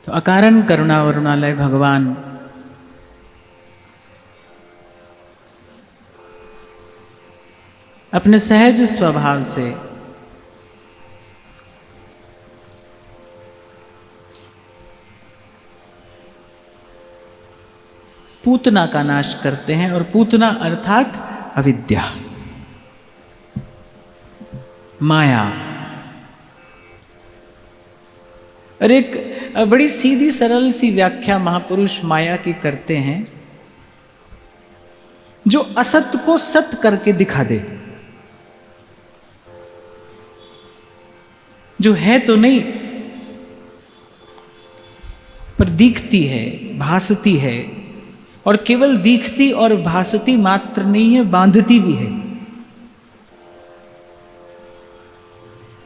तो अकारण करुणा वरुणालय भगवान अपने सहज स्वभाव से पूतना का नाश करते हैं, और पूतना अर्थात अविद्या, माया। और एक बड़ी सीधी सरल सी व्याख्या महापुरुष माया की करते हैं, जो असत को सत करके दिखा दे, जो है तो नहीं पर दिखती है, भासती है, और केवल दिखती और भासती मात्र नहीं है, बांधती भी है।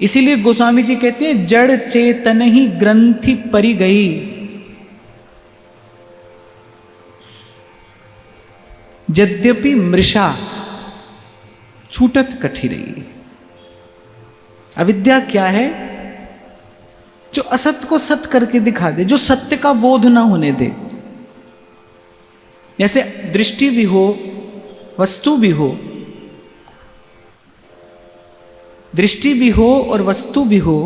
इसीलिए गोस्वामी जी कहते हैं जड़ चेतन ही ग्रंथि परी गई, यद्यपि मृषा छूटत कठी रही। अविद्या क्या है? जो असत को सत करके दिखा दे, जो सत्य का बोध ना होने दे। जैसे दृष्टि भी हो, वस्तु भी हो, दृष्टि भी हो और वस्तु भी हो,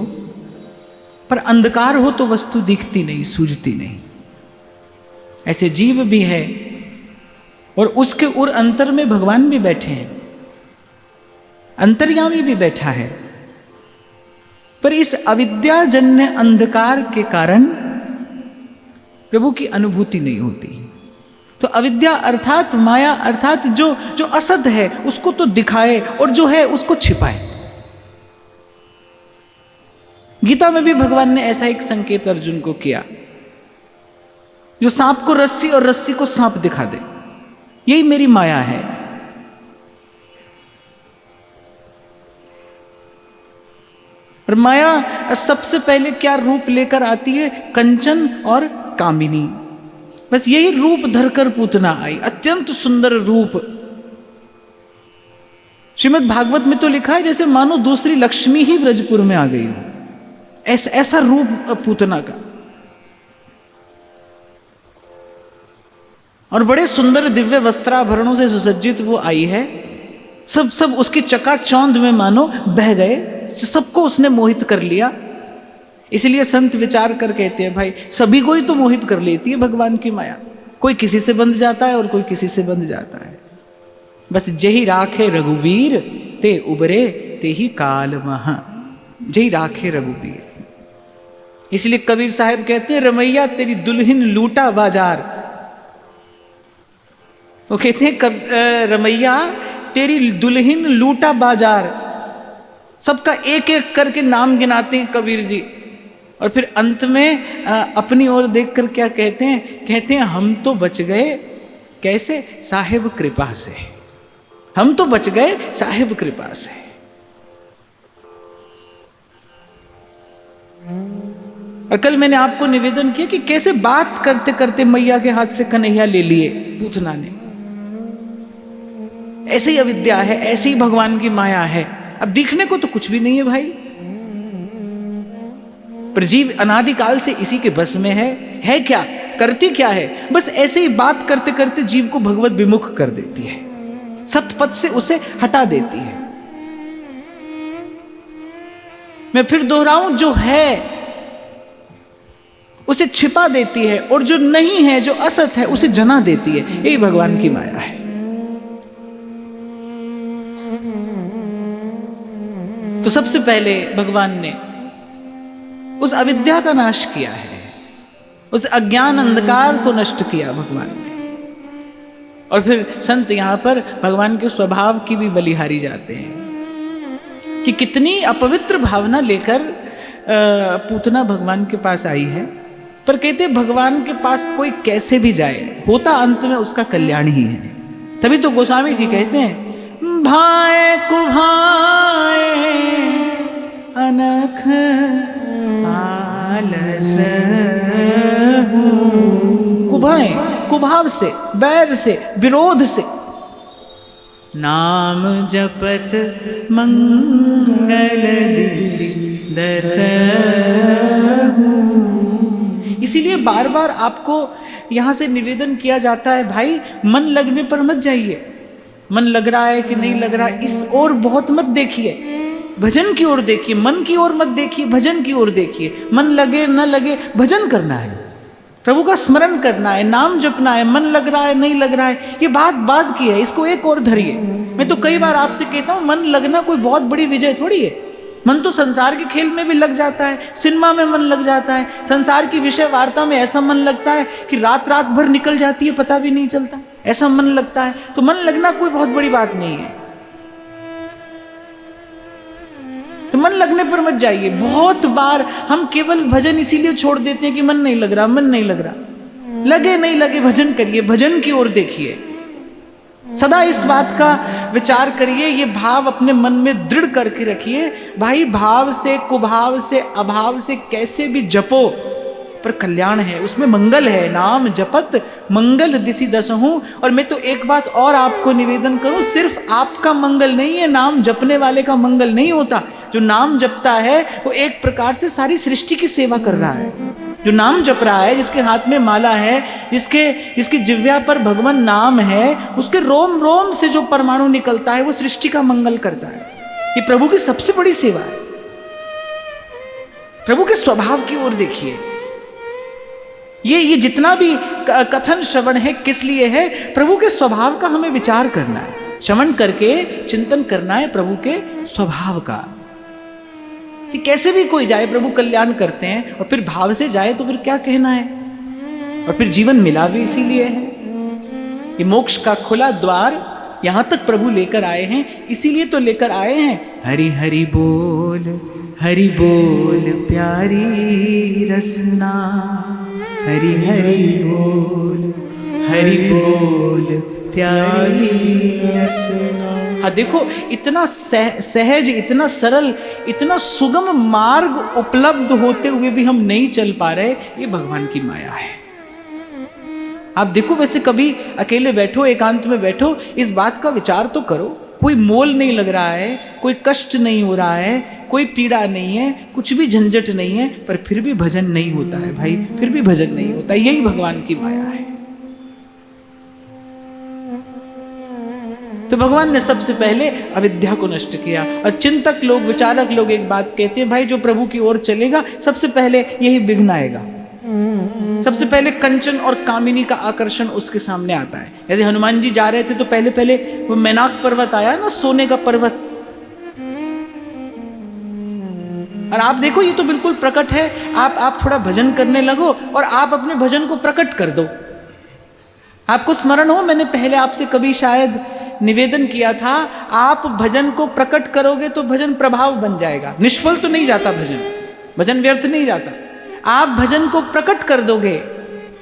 पर अंधकार हो तो वस्तु दिखती नहीं, सूझती नहीं। ऐसे जीव भी है, और उसके उर अंतर में भगवान भी बैठे हैं, अंतर्यामी भी बैठा है, पर इस अविद्याजन्य अंधकार के कारण प्रभु की अनुभूति नहीं होती। तो अविद्या अर्थात माया अर्थात जो असत है उसको तो दिखाए, और जो है उसको छिपाए। गीता में भी भगवान ने ऐसा एक संकेत अर्जुन को किया, जो सांप को रस्सी और रस्सी को सांप दिखा दे, यही मेरी माया है। और माया सबसे पहले क्या रूप लेकर आती है? कंचन और कामिनी। बस यही रूप धरकर पूतना आई, अत्यंत सुंदर रूप। श्रीमद् भागवत में तो लिखा है जैसे मानो दूसरी लक्ष्मी ही ब्रजपुर में आ गई हो, ऐसा रूप पूतना का। और बड़े सुंदर दिव्य वस्त्राभरणों से सुसज्जित वो आई है, सब उसकी चकाचौंध में मानो बह गए, सबको उसने मोहित कर लिया। इसलिए संत विचार कर कहते हैं भाई सभी को ही तो मोहित कर लेती है भगवान की माया, कोई किसी से बंध जाता है और कोई किसी से बंध जाता है। बस जही राखे रघुवीर ते उबरे ते ही काल महा, जही राखे रघुवीर। इसलिए कबीर साहब कहते हैं रमैया तेरी दुल्हन लूटा बाजार। वो कहते हैं रमैया तेरी दुल्हन लूटा बाजार। सबका एक एक करके नाम गिनाते हैं कबीर जी, और फिर अंत में अपनी ओर देखकर क्या कहते हैं? कहते हैं हम तो बच गए, कैसे? साहिब कृपा से। हम तो बच गए साहिब कृपा से। और कल मैंने आपको निवेदन किया कि कैसे बात करते करते मैया के हाथ से कन्हैया ले लिए पूतना ने। ऐसे ही अविद्या है, ऐसे ही भगवान की माया है। अब दिखने को तो कुछ भी नहीं है भाई, पर जीव अनादिकाल से इसी के बस में है क्या? करती क्या है? बस ऐसे ही बात करते करते जीव को भगवत विमुख कर देती है, सतपथ से उसे हटा देती है। मैं फिर दोहराऊं, जो है उसे छिपा देती है, और जो नहीं है, जो असत है, उसे जना देती है। यही भगवान की माया है। तो सबसे पहले भगवान ने उस अविद्या का नाश किया है, उस अज्ञान अंधकार को नष्ट किया भगवान ने। और फिर संत यहां पर भगवान के स्वभाव की भी बलिहारी जाते हैं कि कितनी अपवित्र भावना लेकर पूतना भगवान के पास आई है, पर कहते भगवान के पास कोई कैसे भी जाए, होता अंत में उसका कल्याण ही है। तभी तो गोस्वामी जी कहते हैं भाए कुभाए अनख आलस, कुभाए कुभाव से, बैर से, विरोध से। नाम जपत मंगल दस इसीलिए बार बार आपको यहाँ से निवेदन किया जाता है, भाई मन लगने पर मत जाइए। मन लग रहा है कि नहीं लग रहा है, इस ओर बहुत मत देखिए, भजन की ओर देखिए। मन की ओर मत देखिए, भजन की ओर देखिए। मन लगे न लगे, भजन करना है, प्रभु का स्मरण करना है, नाम जपना है। मन लग रहा है नहीं लग रहा है, ये बात की है, इसको एक और धरिए। मैं तो कई बार आपसे कहता हूं, मन लगना कोई बहुत बड़ी विजय थोड़ी है। मन तो संसार के खेल में भी लग जाता है, सिनेमा में मन लग जाता है, संसार की विषय वार्ता में ऐसा मन लगता है कि रात भर निकल जाती है, पता भी नहीं चलता, ऐसा मन लगता है। तो मन लगना कोई बहुत बड़ी बात नहीं है। तो मन लगने पर मत जाइए। बहुत बार हम केवल भजन इसीलिए छोड़ देते हैं कि मन नहीं लग रहा, मन नहीं लग रहा। लगे नहीं लगे, भजन करिए, भजन की ओर देखिए। सदा इस बात का विचार करिए, ये भाव अपने मन में दृढ़ करके रखिए, भाई भाव से, कुभाव से, अभाव से कैसे भी जपो पर कल्याण है, उसमें मंगल है। नाम जपत मंगल दिसि दसहूं। और मैं तो एक बात और आपको निवेदन करूं, सिर्फ आपका मंगल नहीं है, नाम जपने वाले का मंगल नहीं होता। जो नाम जपता है वो एक प्रकार से सारी सृष्टि की सेवा कर रहा है। जो नाम जप रहा है, जिसके हाथ में माला है, जिसकी जिह्वा पर भगवान नाम है, उसके रोम रोम से जो परमाणु निकलता है वो सृष्टि का मंगल करता है। ये प्रभु की सबसे बड़ी सेवा है। प्रभु के स्वभाव की ओर देखिए। ये जितना भी कथन श्रवण है किस लिए है? प्रभु के स्वभाव का हमें विचार करना है, श्रवण करके चिंतन करना है प्रभु के स्वभाव का, कि कैसे भी कोई जाए प्रभु कल्याण करते हैं, और फिर भाव से जाए तो फिर क्या कहना है। और फिर जीवन मिला भी इसीलिए है। ये मोक्ष का खुला द्वार यहां तक प्रभु लेकर आए हैं, इसीलिए तो लेकर आए हैं। हरि हरि बोल प्यारी रसना, हरि बोल प्यारी रसना। हाँ देखो, इतना सहज, इतना सरल, इतना सुगम मार्ग उपलब्ध होते हुए भी हम नहीं चल पा रहे, ये भगवान की माया है। आप देखो, वैसे कभी अकेले बैठो, एकांत में बैठो, इस बात का विचार तो करो। कोई मोल नहीं लग रहा है, कोई कष्ट नहीं हो रहा है, कोई पीड़ा नहीं है, कुछ भी झंझट नहीं है, पर फिर भी भजन नहीं होता है भाई, फिर भी भजन नहीं होता। यही भगवान की माया है। तो भगवान ने सबसे पहले अविद्या को नष्ट किया। और चिंतक लोग, विचारक लोग एक बात कहते हैं, भाई जो प्रभु की ओर चलेगा सबसे पहले यही विघ्न आएगा। सबसे पहले कंचन और कामिनी का आकर्षण उसके सामने आता है। जैसे हनुमान जी जा रहे थे तो पहले वो मैनाक पर्वत आया ना, सोने का पर्वत। और आप देखो, ये तो बिल्कुल प्रकट है। आप थोड़ा भजन करने लगो और आप अपने भजन को प्रकट कर दो। आपको स्मरण हो, मैंने पहले आपसे कभी शायद निवेदन किया था, आप भजन को प्रकट करोगे तो भजन प्रभाव बन जाएगा। निष्फल तो नहीं जाता भजन व्यर्थ नहीं जाता। आप भजन को प्रकट कर दोगे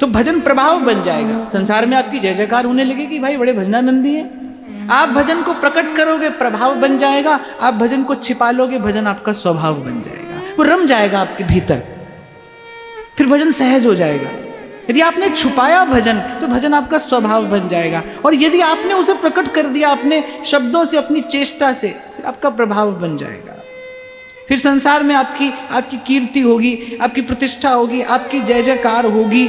तो भजन प्रभाव बन जाएगा। संसार में आपकी जय जयकार होने लगेगी, भाई बड़े भजनानंदी हैं। आप भजन को प्रकट करोगे, प्रभाव बन जाएगा। आप भजन को छिपा लोगे, भजन आपका स्वभाव बन जाएगा, वो रम जाएगा आपके भीतर, फिर भजन सहज हो जाएगा। यदि आपने छुपाया भजन तो भजन आपका स्वभाव बन जाएगा, और यदि आपने उसे प्रकट कर दिया अपने शब्दों से, अपनी चेष्टा से, फिर आपका प्रभाव बन जाएगा। फिर संसार में आपकी कीर्ति होगी, आपकी प्रतिष्ठा होगी, आपकी जय जयकार होगी।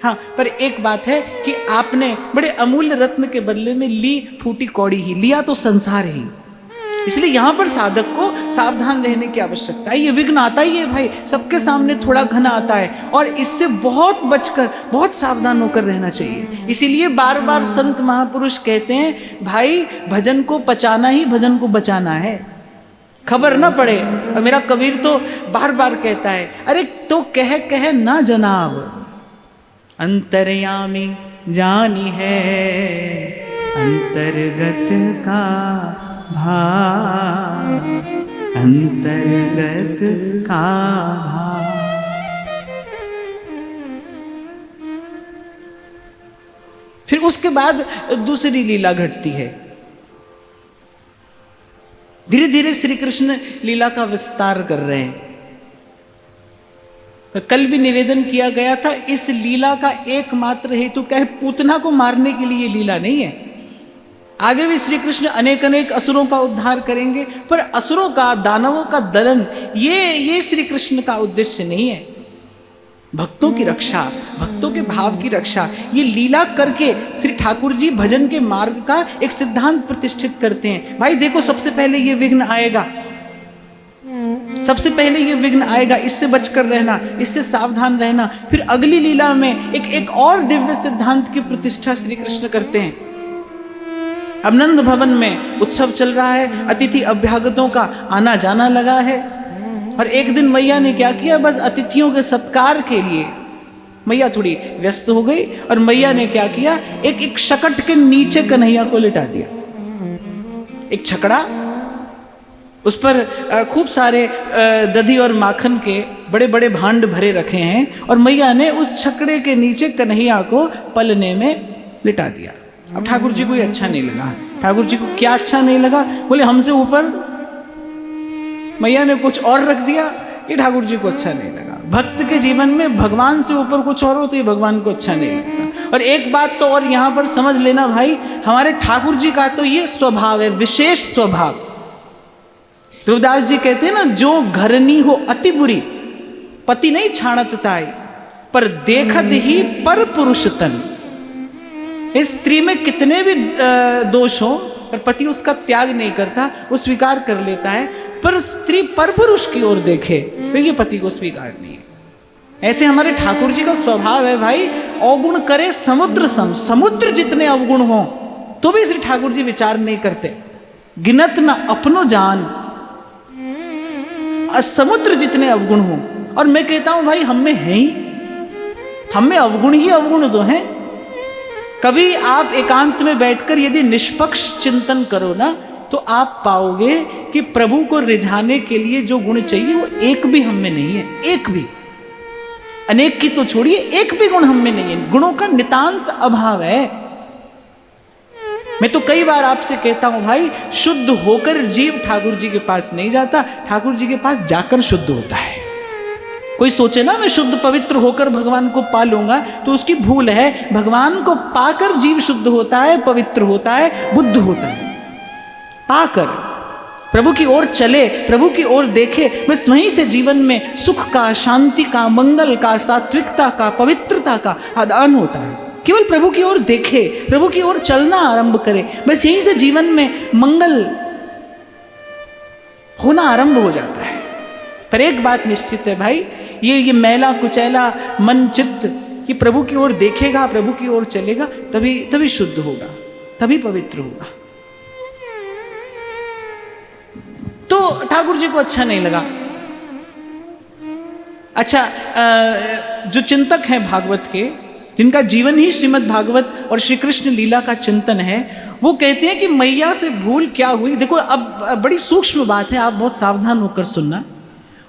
हाँ, पर एक बात है कि आपने बड़े अमूल्य रत्न के बदले में ली फूटी कौड़ी ही, लिया तो संसार ही। इसलिए यहां पर साधक को सावधान रहने की आवश्यकता है। ये विघ्न आता ही है भाई, सबके सामने थोड़ा घना आता है, और इससे बहुत बचकर, बहुत सावधान होकर रहना चाहिए। इसीलिए बार बार संत महापुरुष कहते हैं, भाई भजन को पचाना ही भजन को बचाना है, खबर ना पड़े। और मेरा कबीर तो बार बार कहता है, अरे तो कह ना जनाब, अंतर्यामी जानी है अंतर्गत का भाव, अंतर्गत का भाव। फिर उसके बाद दूसरी लीला घटती है। धीरे धीरे श्री कृष्ण लीला का विस्तार कर रहे हैं। कल भी निवेदन किया गया था, इस लीला का एकमात्र हेतु क्या है? पूतना को मारने के लिए लीला नहीं है। आगे भी श्री कृष्ण अनेक असुरों का उद्धार करेंगे, पर असुरों का, दानवों का दलन, ये श्री कृष्ण का उद्देश्य नहीं है। भक्तों की रक्षा, भक्तों के भाव की रक्षा, ये लीला करके श्री ठाकुर जी भजन के मार्ग का एक सिद्धांत प्रतिष्ठित करते हैं। भाई देखो, सबसे पहले ये विघ्न आएगा, सबसे पहले ये विघ्न आएगा, इससे बचकर रहना, इससे सावधान रहना। फिर अगली लीला में एक और दिव्य सिद्धांत की प्रतिष्ठा श्री कृष्ण करते हैं। अब नंद भवन में उत्सव चल रहा है, अतिथि अभ्यागतों का आना जाना लगा है, और एक दिन मैया ने क्या किया, बस अतिथियों के सत्कार के लिए मैया थोड़ी व्यस्त हो गई, और मैया ने क्या किया, एक शकट के नीचे कन्हैया को लिटा दिया। एक छकड़ा, उस पर खूब सारे दधी और माखन के बड़े बड़े भांड भरे रखे हैं, और मैया ने उस छकड़े के नीचे कन्हैया को पलने में लिटा दिया। अब ठाकुर जी को ये अच्छा नहीं लगा। ठाकुर जी को क्या अच्छा नहीं लगा, बोले हमसे ऊपर मैया ने कुछ और रख दिया, ये ठाकुर जी को अच्छा नहीं लगा। भक्त के जीवन में भगवान से ऊपर कुछ और हो तो ये भगवान को अच्छा नहीं लगता। और एक बात तो और यहाँ पर समझ लेना भाई, हमारे ठाकुर जी का तो ये स्वभाव है, विशेष स्वभाव। ध्रुवदास जी कहते हैं ना, जो घरनी हो अति बुरी, पति नहीं छाणत ताई, पर देखत ही पर पुरुष तन। इस स्त्री में कितने भी दोष हो, पर पति उसका त्याग नहीं करता, वो स्वीकार कर लेता है, पर स्त्री पर पुरुष की ओर देखे तो ये पति को स्वीकार नहीं है। ऐसे हमारे ठाकुर जी का स्वभाव है भाई, अवगुण करे समुद्र सम, समुद्र जितने अवगुण हो तो भी श्री ठाकुर जी विचार नहीं करते। गिनत न अपनो जान, समुद्र जितने अवगुण हो। और मैं कहता हूं भाई, हम में है ही, हम में अवगुण ही अवगुण तो हैं। कभी आप एकांत में बैठकर यदि निष्पक्ष चिंतन करो ना, तो आप पाओगे कि प्रभु को रिझाने के लिए जो गुण चाहिए वो एक भी हम में नहीं है, एक भी। अनेक की तो छोड़िए, एक भी गुण हम में नहीं है, गुणों का नितांत अभाव है। मैं तो कई बार आपसे कहता हूं भाई, शुद्ध होकर जीव ठाकुर जी के पास नहीं जाता, ठाकुर जी के पास जाकर शुद्ध होता है। कोई सोचे ना मैं शुद्ध पवित्र होकर भगवान को पा लूंगा, तो उसकी भूल है। भगवान को पाकर जीव शुद्ध होता है, पवित्र होता है, बुद्ध होता है। पाकर प्रभु की ओर चले, प्रभु की ओर देखे, बस वहीं से जीवन में सुख का, शांति का, मंगल का, सात्विकता का, पवित्रता का आदान होता है। केवल प्रभु की ओर देखे, प्रभु की ओर चलना आरंभ करे, बस यहीं से जीवन में मंगल होना आरंभ हो जाता है। पर एक बात निश्चित है भाई, ये मैला कुचैला मन चित्त, ये प्रभु की ओर देखेगा, प्रभु की ओर चलेगा, तभी शुद्ध होगा, तभी पवित्र होगा। तो ठाकुर जी को अच्छा नहीं लगा। अच्छा, जो चिंतक हैं भागवत के, जिनका जीवन ही श्रीमद् भागवत और श्री कृष्ण लीला का चिंतन है, वो कहते हैं कि मैया से भूल क्या हुई। देखो, अब बड़ी सूक्ष्म बात है, आप बहुत सावधान होकर सुनना।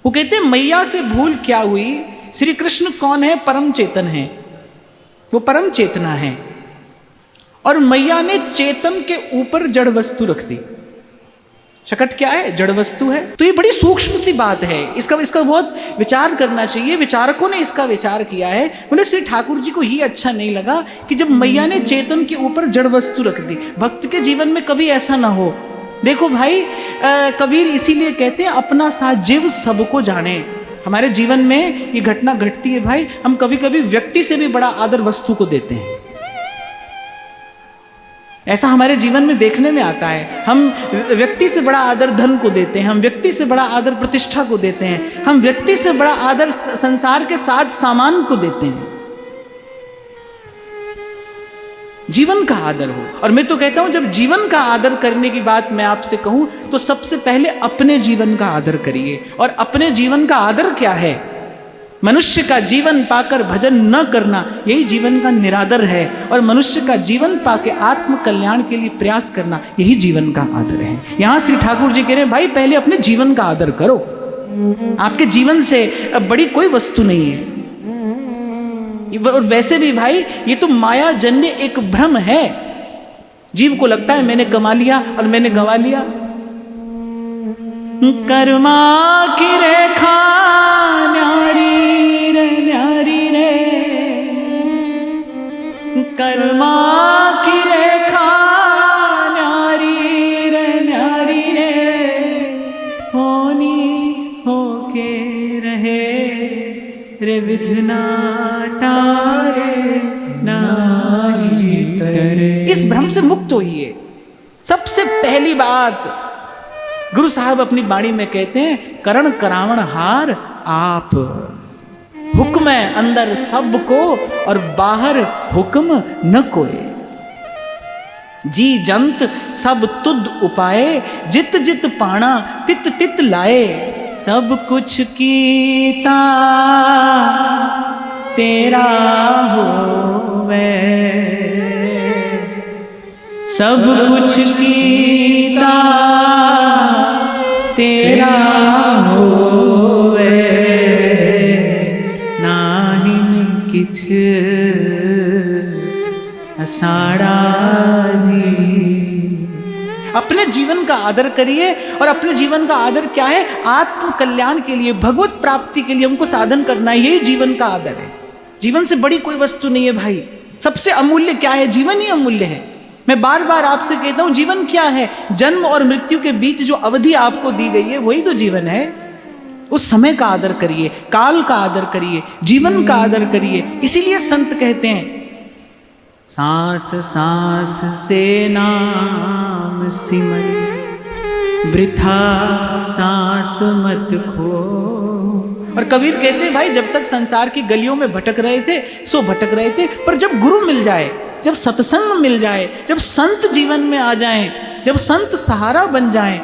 वो कहते हैं मैया से भूल क्या हुई। श्री कृष्ण कौन है? परम चेतन है, वो परम चेतना है, और मैया ने चेतन के ऊपर जड़ वस्तु रख दी। शकट क्या है? जड़ वस्तु है। तो ये बड़ी सूक्ष्म सी बात है, इसका बहुत विचार करना चाहिए। विचारकों ने इसका विचार किया है। बोले श्री ठाकुर जी को ये अच्छा नहीं लगा कि जब मैया ने चेतन के ऊपर जड़ वस्तु रख दी। भक्त के जीवन में कभी ऐसा ना हो। देखो भाई, कबीर इसीलिए कहते हैं अपना सा जीव सबको जाने। हमारे जीवन में ये घटना घटती है भाई, हम कभी कभी व्यक्ति से भी बड़ा आदर वस्तु को देते हैं। ऐसा हमारे जीवन में देखने में आता है। हम व्यक्ति से बड़ा आदर धन को देते हैं, हम व्यक्ति से बड़ा आदर प्रतिष्ठा को देते हैं, हम व्यक्ति से बड़ा आदर संसार के साथ सामान को देते हैं। जीवन का आदर हो। और मैं तो कहता हूं, जब जीवन का आदर करने की बात मैं आपसे कहूं, तो सबसे पहले अपने जीवन का आदर करिए। और अपने जीवन का आदर क्या है? मनुष्य का जीवन पाकर भजन न करना, यही जीवन का निरादर है। और मनुष्य का जीवन पाके आत्म कल्याण के लिए प्रयास करना, यही जीवन का आदर है। यहां श्री ठाकुर जी कह रहे हैं, भाई पहले अपने जीवन का आदर करो। आपके जीवन से बड़ी कोई वस्तु नहीं है। और वैसे भी भाई, ये तो माया जन्य एक भ्रम है। जीव को लगता है मैंने कमा लिया और मैंने गवा लिया। कर्मा की रेखा न्यारी रे, न्यारी रे, कर्मा की रेखा न्यारी रे, न्यारी रे, होनी होके रहे रे विधना मुक्त होइए। सबसे पहली बात गुरु साहब अपनी बाणी में कहते हैं, करण करावण हार आप। हुक्म है अंदर सबको और बाहर हुक्म न कोई। जी जंत सब तुद उपाय, जित जित पाना तित तित लाए। सब कुछ कीता तेरा होवे, सब कुछ कीता तेरा होवे। नाहिन किछ असाड़ा जी। अपने जीवन का आदर करिए, और अपने जीवन का आदर क्या है? आत्म कल्याण के लिए, भगवत प्राप्ति के लिए हमको साधन करना है, यही जीवन का आदर है। जीवन से बड़ी कोई वस्तु नहीं है भाई। सबसे अमूल्य क्या है? जीवन ही अमूल्य है। मैं बार बार आपसे कहता हूं, जीवन क्या है? जन्म और मृत्यु के बीच जो अवधि आपको दी गई है वही तो जीवन है। उस समय का आदर करिए, काल का आदर करिए, जीवन का आदर करिए। इसीलिए संत कहते हैं, सांस सांस से नाम सिमर, वृथा सांस मत खो। और कबीर कहते हैं, भाई जब तक संसार की गलियों में भटक रहे थे सो भटक रहे थे, पर जब गुरु मिल जाए, जब सत्संग मिल जाए, जब संत जीवन में आ जाएं, जब संत सहारा बन जाएं,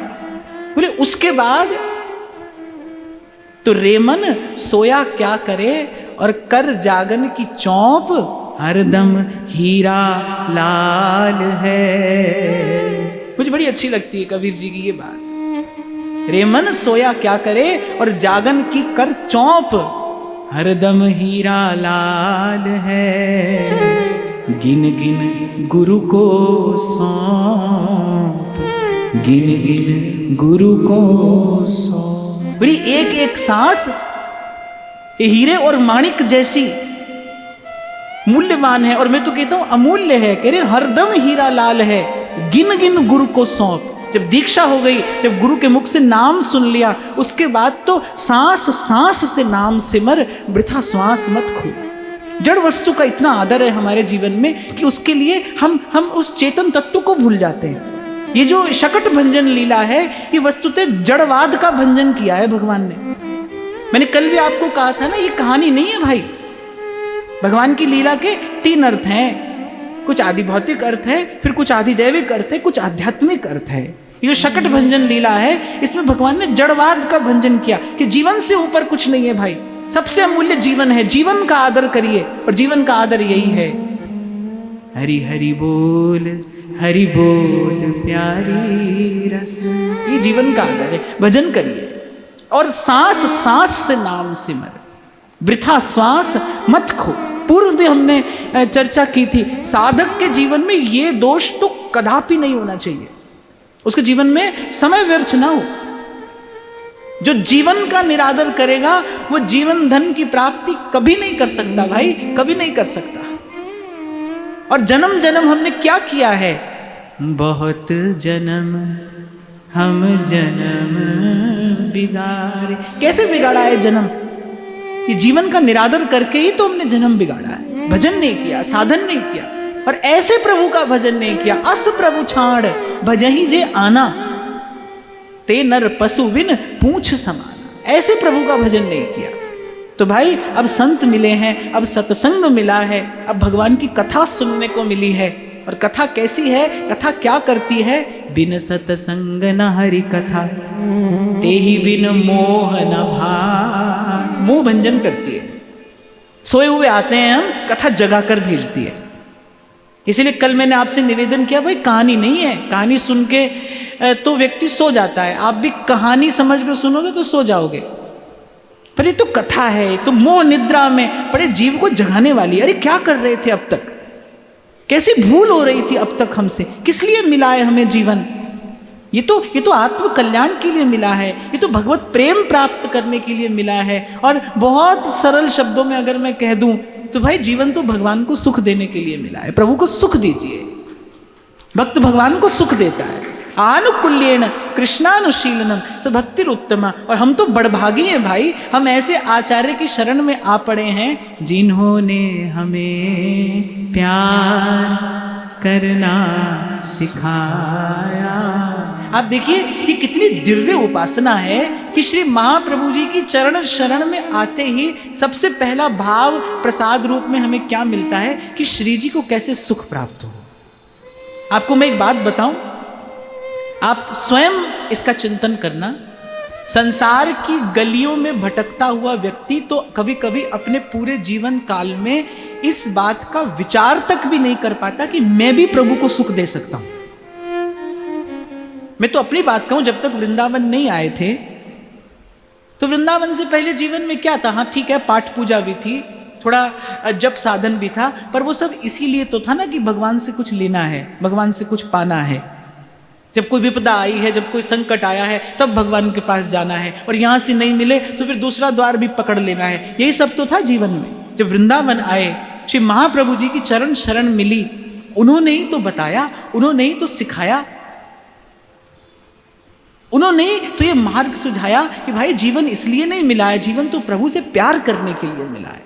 बोले उसके बाद तो रेमन सोया क्या करे, और कर जागन की चौंप हरदम हीरा लाल है। मुझे बड़ी अच्छी लगती है कबीर जी की ये बात। रेमन सोया क्या करे और जागन की कर चौंप हरदम हीरा लाल है। गिन गिन गुरु को सौंप, गिन गिन गुरु को सौंप। बड़ी एक एक सांस हीरे और माणिक जैसी मूल्यवान है, और मैं तो कहता हूं अमूल्य है। कह रहे हरदम हीरा लाल है, गिन गिन गुरु को सौंप। जब दीक्षा हो गई, जब गुरु के मुख से नाम सुन लिया, उसके बाद तो सांस सांस से नाम सिमर, वृथा श्वास मत खो। जड़ वस्तु का इतना आदर है हमारे जीवन में कि उसके लिए हम उस चेतन तत्व को भूल जाते हैं। ये जो शकट भंजन लीला है, ये वस्तुतः जड़वाद का भंजन किया है भगवान ने। मैंने कल भी आपको कहा था ना, ये कहानी नहीं है भाई। भगवान की लीला के 3 अर्थ हैं। कुछ आदि भौतिक अर्थ है, फिर कुछ आदि दैविक अर्थ है, कुछ आध्यात्मिक अर्थ है। ये जो शकट भंजन लीला है, इसमें भगवान ने जड़वाद का भंजन किया कि जीवन से ऊपर कुछ नहीं है भाई। सबसे अमूल्य जीवन है, जीवन का आदर करिए, और जीवन का आदर यही है, हरि हरि बोल प्यारी रस। ये जीवन का आदर है। भजन करिए और सांस सांस से नाम सिमर, वृथा श्वास मत खो। पूर्व भी हमने चर्चा की थी, साधक के जीवन में ये दोष तो कदापि नहीं होना चाहिए। उसके जीवन में समय व्यर्थ ना हो। जो जीवन का निरादर करेगा वो जीवन धन की प्राप्ति कभी नहीं कर सकता भाई, कभी नहीं कर सकता। और जन्म जन्म हमने क्या किया है? बहुत जन्म हम जन्म बिगाड़े। कैसे बिगाड़ा है जन्म? ये जीवन का निरादर करके ही तो हमने जन्म बिगाड़ा है। भजन नहीं किया, साधन नहीं किया, और ऐसे प्रभु का भजन नहीं किया। अस प्रभु छाड़ भजहि जे आना, ते नर पशु बिन पूंछ समाना। ऐसे प्रभु का भजन नहीं किया। तो भाई अब संत मिले हैं, अब सत्संग मिला है, अब भगवान की कथा सुनने को मिली है। और कथा कैसी है? कथा क्या करती है? बिन सत्संग न हरि कथा, तेहि बिन मोह न भान। मोह भंजन करती है। सोए हुए आते हैं हम, कथा जगा कर भेजती है। इसीलिए कल मैंने आपसे निवेदन किया, भाई कहानी नहीं है। कहानी सुन के तो व्यक्ति सो जाता है। आप भी कहानी समझ कर सुनोगे तो सो जाओगे, पर ये तो कथा है, तो मोह निद्रा में पड़े जीव को जगाने वाली। अरे क्या कर रहे थे अब तक? कैसी भूल हो रही थी अब तक हमसे? किस लिए मिला है हमें जीवन? ये तो आत्म कल्याण के लिए मिला है। ये तो भगवत प्रेम प्राप्त करने के लिए मिला है। और बहुत सरल शब्दों में अगर मैं कह दूं तो भाई जीवन तो भगवान को सुख देने के लिए मिला है। प्रभु को सुख दीजिए। भक्त भगवान को सुख देता है। आनुकूल्येन कृष्णानुशीलनम स भक्तिरुत्तमा। और हम तो बड़भागी हैं भाई, हम ऐसे आचार्य की शरण में आ पड़े हैं जिन्होंने हमें प्यार करना सिखाया। आप देखिए ये कितनी दिव्य उपासना है कि श्री महाप्रभु जी की चरण शरण में आते ही सबसे पहला भाव प्रसाद रूप में हमें क्या मिलता है कि श्री जी को कैसे सुख प्राप्त हो। आपको मैं एक बात बताऊं, आप स्वयं इसका चिंतन करना। संसार की गलियों में भटकता हुआ व्यक्ति तो कभी कभी अपने पूरे जीवन काल में इस बात का विचार तक भी नहीं कर पाता कि मैं भी प्रभु को सुख दे सकता हूं। मैं तो अपनी बात कहूं, जब तक वृंदावन नहीं आए थे तो वृंदावन से पहले जीवन में क्या था, हाँ ठीक है पाठ पूजा भी थी, थोड़ा जप साधन भी था, पर वो सब इसीलिए तो था ना कि भगवान से कुछ लेना है, भगवान से कुछ पाना है। जब कोई विपदा आई है, जब कोई संकट आया है, तब भगवान के पास जाना है, और यहां से नहीं मिले तो फिर दूसरा द्वार भी पकड़ लेना है। यही सब तो था जीवन में। जब वृंदावन आए, श्री महाप्रभु जी की चरण शरण मिली, उन्होंने ही तो बताया, उन्होंने ही तो सिखाया, उन्होंने ही तो ये मार्ग सुझाया कि भाई जीवन इसलिए नहीं मिला है, जीवन तो प्रभु से प्यार करने के लिए मिला है।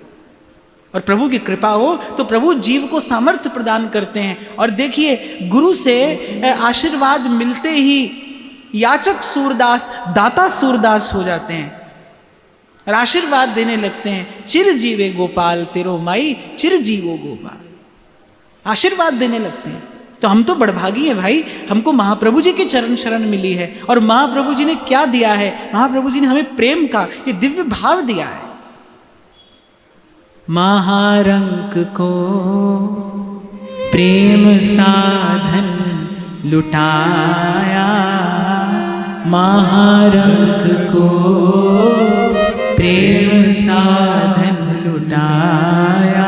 और प्रभु की कृपा हो तो प्रभु जीव को सामर्थ्य प्रदान करते हैं। और देखिए गुरु से आशीर्वाद मिलते ही याचक सूरदास दाता सूरदास हो जाते हैं और आशीर्वाद देने लगते हैं। चिर जीवे गोपाल तेरो माई चिर जीवो गोपाल, आशीर्वाद देने लगते हैं। तो हम तो बड़भागी हैं भाई, हमको महाप्रभु जी की चरण शरण मिली है। और महाप्रभु जी ने क्या दिया है, महाप्रभु जी ने हमें प्रेम का ये दिव्य भाव दिया है। महारंक को प्रेम साधन लुटाया, महारंक को प्रेम साधन लुटाया।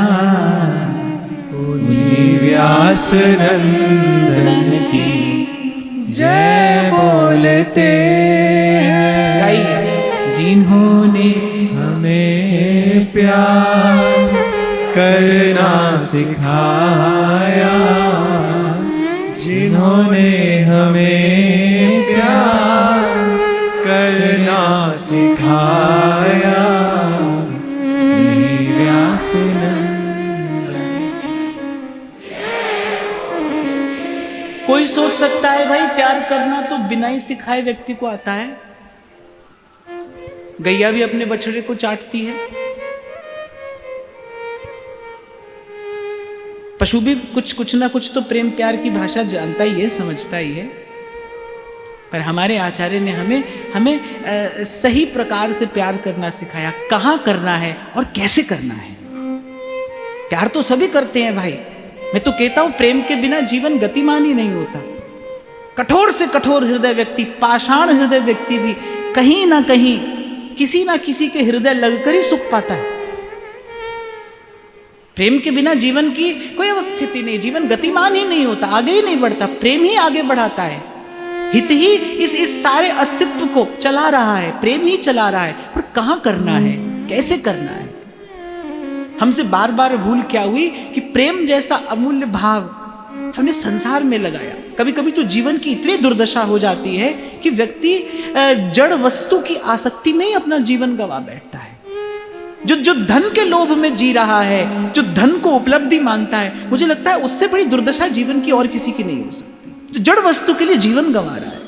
उन्हीं व्यास नंदन की जय बोलते हैं, जिन्होंने हमें प्यार करना सिखाया, जिन्होंने हमें प्यार करना सिखाया। व्यास कोई सोच सकता है भाई प्यार करना तो बिना ही सिखाए व्यक्ति को आता है। गैया भी अपने बछड़े को चाटती है, पशु भी कुछ ना कुछ तो प्रेम प्यार की भाषा जानता ही है, समझता ही है। पर हमारे आचार्य ने हमें सही प्रकार से प्यार करना सिखाया, कहाँ करना है और कैसे करना है। प्यार तो सभी करते हैं भाई, मैं तो कहता हूं प्रेम के बिना जीवन गतिमान ही नहीं होता। कठोर से कठोर हृदय व्यक्ति, पाषाण हृदय व्यक्ति भी कहीं ना कहीं किसी ना किसी के हृदय लगकर ही सुख पाता है। प्रेम के बिना जीवन की कोई अवस्थिति नहीं, जीवन गतिमान ही नहीं होता, आगे ही नहीं बढ़ता। प्रेम ही आगे बढ़ाता है, हित ही इस सारे अस्तित्व को चला रहा है, प्रेम ही चला रहा है। पर कहां करना है, कैसे करना है। हमसे बार बार भूल क्या हुई कि प्रेम जैसा अमूल्य भाव हमने संसार में लगाया। कभी कभी तो जीवन की इतनी दुर्दशा हो जाती है कि व्यक्ति जड़ वस्तु की आसक्ति में ही अपना जीवन गंवा बैठता है। जो धन के लोभ में जी रहा है, जो धन को उपलब्धि मानता है, मुझे लगता है उससे बड़ी दुर्दशा जीवन की और किसी की नहीं हो सकती। जो जड़ वस्तु के लिए जीवन गंवा रहा है,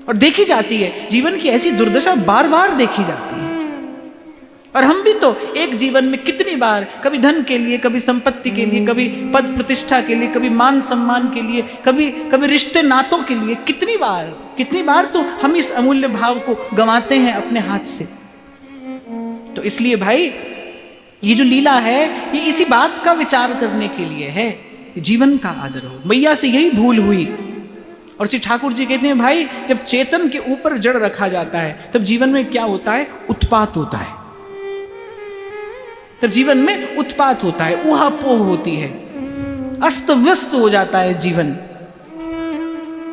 और देखी जाती है जीवन की ऐसी दुर्दशा बार बार देखी जाती है। और हम भी तो एक जीवन में कितनी बार, कभी धन के लिए, कभी संपत्ति के लिए, कभी पद प्रतिष्ठा के लिए, कभी मान सम्मान के लिए, कभी रिश्ते नातों के लिए, कितनी बार तो हम इस अमूल्य भाव को गंवाते हैं अपने हाथ से। तो इसलिए भाई ये जो लीला है ये इसी बात का विचार करने के लिए है कि जीवन का आदर हो। मैया से यही भूल हुई। और श्री ठाकुर जी कहते हैं भाई जब चेतन के ऊपर जड़ रखा जाता है तब जीवन में क्या होता है, उत्पात होता है। तब जीवन में उत्पात होता है, ऊहापोह होती है, अस्त व्यस्त हो जाता है जीवन।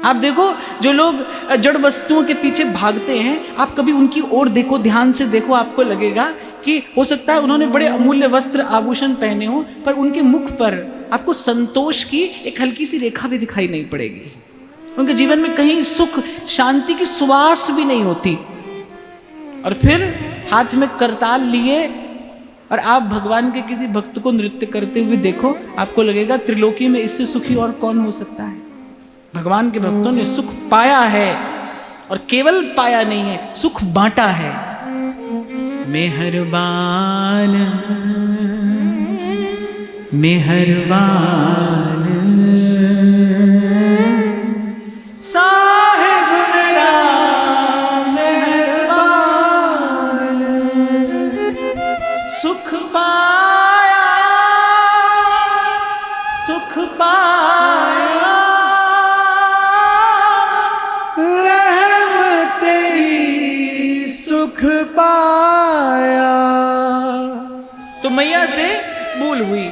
आप देखो जो लोग जड़ वस्तुओं के पीछे भागते हैं, आप कभी उनकी ओर देखो, ध्यान से देखो, आपको लगेगा कि हो सकता है उन्होंने बड़े अमूल्य वस्त्र आभूषण पहने हो, पर उनके मुख पर आपको संतोष की एक हल्की सी रेखा भी दिखाई नहीं पड़ेगी। उनके जीवन में कहीं सुख शांति की सुवास भी नहीं होती। और फिर हाथ में करताल लिए और आप भगवान के किसी भक्त को नृत्य करते हुए देखो, आपको लगेगा त्रिलोकी में इससे सुखी और कौन हो सकता है। भगवान के भक्तों ने सुख पाया है, और केवल पाया नहीं है, सुख बांटा है। मेहरबान मेहरबान साहिब मेरा मेहरबान, सुख पाया सुख पाया, रहमत तेरी सुख पाया। तो मैया से भूल हुई।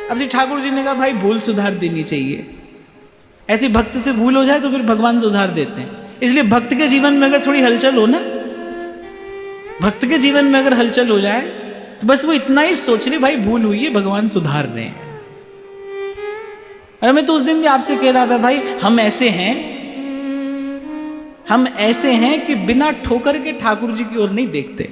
अब श्री ठाकुर जी ने कहा भाई भूल सुधार देनी चाहिए। ऐसी भक्त से भूल हो जाए तो फिर भगवान सुधार देते हैं। इसलिए भक्त के जीवन में अगर थोड़ी हलचल हो ना, भक्त के जीवन में अगर हलचल हो जाए तो बस वो इतना ही सोच ले भाई भूल हुई है, भगवान सुधार रहे हैं। अरे मैं तो उस दिन भी आपसे कह रहा था भाई हम ऐसे हैं कि बिना ठोकर के ठाकुर जी की ओर नहीं देखते।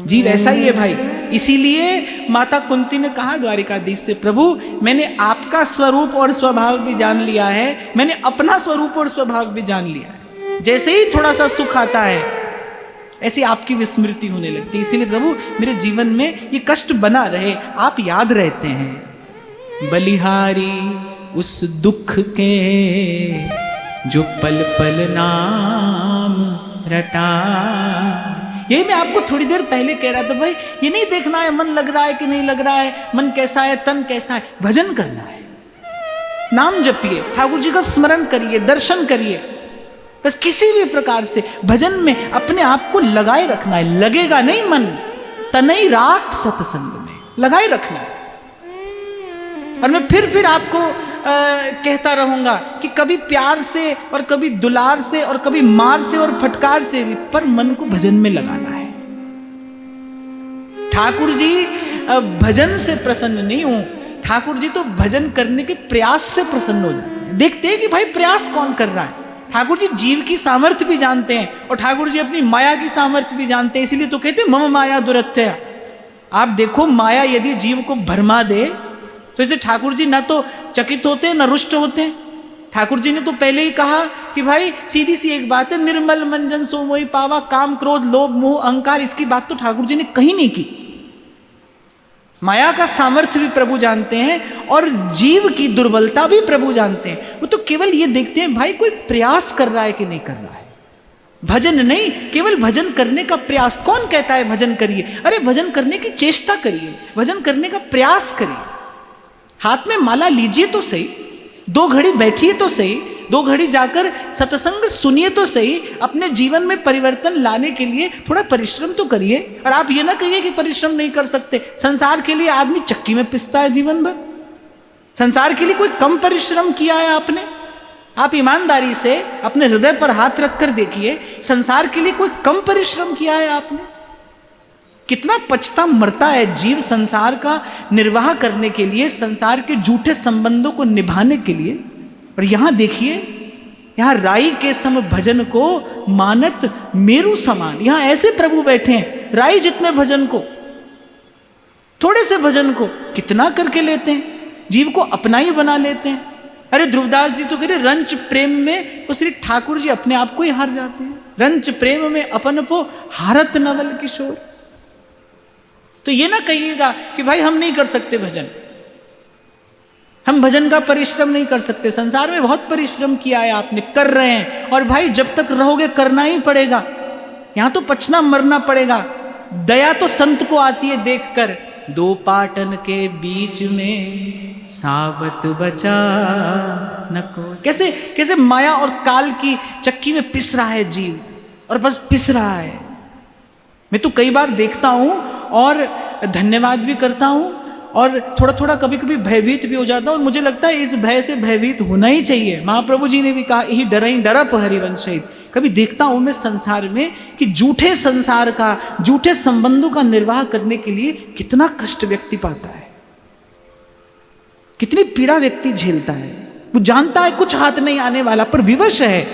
जीव ऐसा ही है भाई। इसीलिए माता कुंती ने कहा द्वारिकाधीश से, प्रभु मैंने आपका स्वरूप और स्वभाव भी जान लिया है, मैंने अपना स्वरूप और स्वभाव भी जान लिया है। जैसे ही थोड़ा सा सुख आता है ऐसे आपकी विस्मृति होने लगती है। इसीलिए प्रभु मेरे जीवन में ये कष्ट बना रहे, आप याद रहते हैं। बलिहारी उस दुख के जो पल पल नाम रटा। यही मैं आपको थोड़ी देर पहले कह रहा था भाई, ये नहीं देखना है मन लग रहा है कि नहीं लग रहा है, मन कैसा है, तन कैसा है। भजन करना है, नाम जपिए, ठाकुर जी का स्मरण करिए, दर्शन करिए। बस किसी भी प्रकार से भजन में अपने आप को लगाए रखना है। लगेगा नहीं मन, तनई राख सत्संग में लगाए रखना है। और मैं फिर आपको कहता रहूंगा कि कभी प्यार से और कभी दुलार से और कभी मार से और फटकार से भी, पर मन को भजन में लगाना है। ठाकुर जी भजन से प्रसन्न नहीं हूं, ठाकुर जी तो भजन करने के प्रयास से प्रसन्न हो जाते हैं। देखते हैं कि भाई प्रयास कौन कर रहा है। ठाकुर जी जीव की सामर्थ्य भी जानते हैं और ठाकुर जी अपनी माया की सामर्थ्य भी जानते हैं। इसीलिए तो कहते हैं मम माया दुरत्यया। आप देखो माया यदि जीव को भरमा दे तो इसे ठाकुर जी ना तो चकित होते न रुष्ट होते। ठाकुर जी ने तो पहले ही कहा कि भाई सीधी सी एक बात है, निर्मल मंजन सो मोहि पावा, काम क्रोध लोभ मोह अहंकार, इसकी बात तो ठाकुर जी ने कहीं नहीं की। माया का सामर्थ्य भी प्रभु जानते हैं और जीव की दुर्बलता भी प्रभु जानते हैं। वो तो केवल ये देखते हैं भाई कोई प्रयास कर रहा है कि नहीं कर रहा है। भजन नहीं, केवल भजन करने का प्रयास। कौन कहता है भजन करिए? अरे भजन करने की चेष्टा करिए, भजन करने का प्रयास करिए। हाथ में माला लीजिए तो सही, 2 घड़ी बैठिए तो सही, 2 घड़ी जाकर सत्संग सुनिए तो सही। अपने जीवन में परिवर्तन लाने के लिए थोड़ा परिश्रम तो करिए। और आप ये ना कहिए कि परिश्रम नहीं कर सकते। संसार के लिए आदमी चक्की में पिसता है जीवन भर। संसार के लिए कोई कम परिश्रम किया है आपने? आप ईमानदारी से अपने हृदय पर हाथ रखकर देखिए, संसार के लिए कोई कम परिश्रम किया है आपने? कितना पछता मरता है जीव संसार का निर्वाह करने के लिए, संसार के झूठे संबंधों को निभाने के लिए। और यहां देखिए, यहां राई के सम भजन को मानत मेरु समान। यहां ऐसे प्रभु बैठे हैं, राई जितने भजन को, थोड़े से भजन को कितना करके लेते हैं, जीव को अपना ही बना लेते हैं। अरे ध्रुवदास जी तो कह रहे रंच प्रेम में तो श्री ठाकुर जी अपने आप को ही हार जाते हैं। रंच प्रेम में अपन को हारत नवल किशोर। तो ये ना कहिएगा कि भाई हम नहीं कर सकते भजन, हम भजन का परिश्रम नहीं कर सकते। संसार में बहुत परिश्रम किया है आपने, कर रहे हैं, और भाई जब तक रहोगे करना ही पड़ेगा। यहां तो पचना मरना पड़ेगा। दया तो संत को आती है देखकर, 2 पाटन के बीच में सावत बचा न को। कैसे कैसे माया और काल की चक्की में पिस रहा है जीव, और बस पिस रहा है। मैं तो कई बार देखता हूं और धन्यवाद भी करता हूं, और थोड़ा थोड़ा कभी कभी भयभीत भी हो जाता हूं। और मुझे लगता है इस भय से भयभीत होना ही चाहिए। महाप्रभु जी ने भी कहा, यही डरई डरप हरिवंश। कभी देखता हूं मैं संसार में कि झूठे संसार का, झूठे संबंधों का निर्वाह करने के लिए कितना कष्ट व्यक्ति पाता है, कितनी पीड़ा व्यक्ति झेलता है। वो जानता है कुछ हाथ नहीं आने वाला, पर विवश है,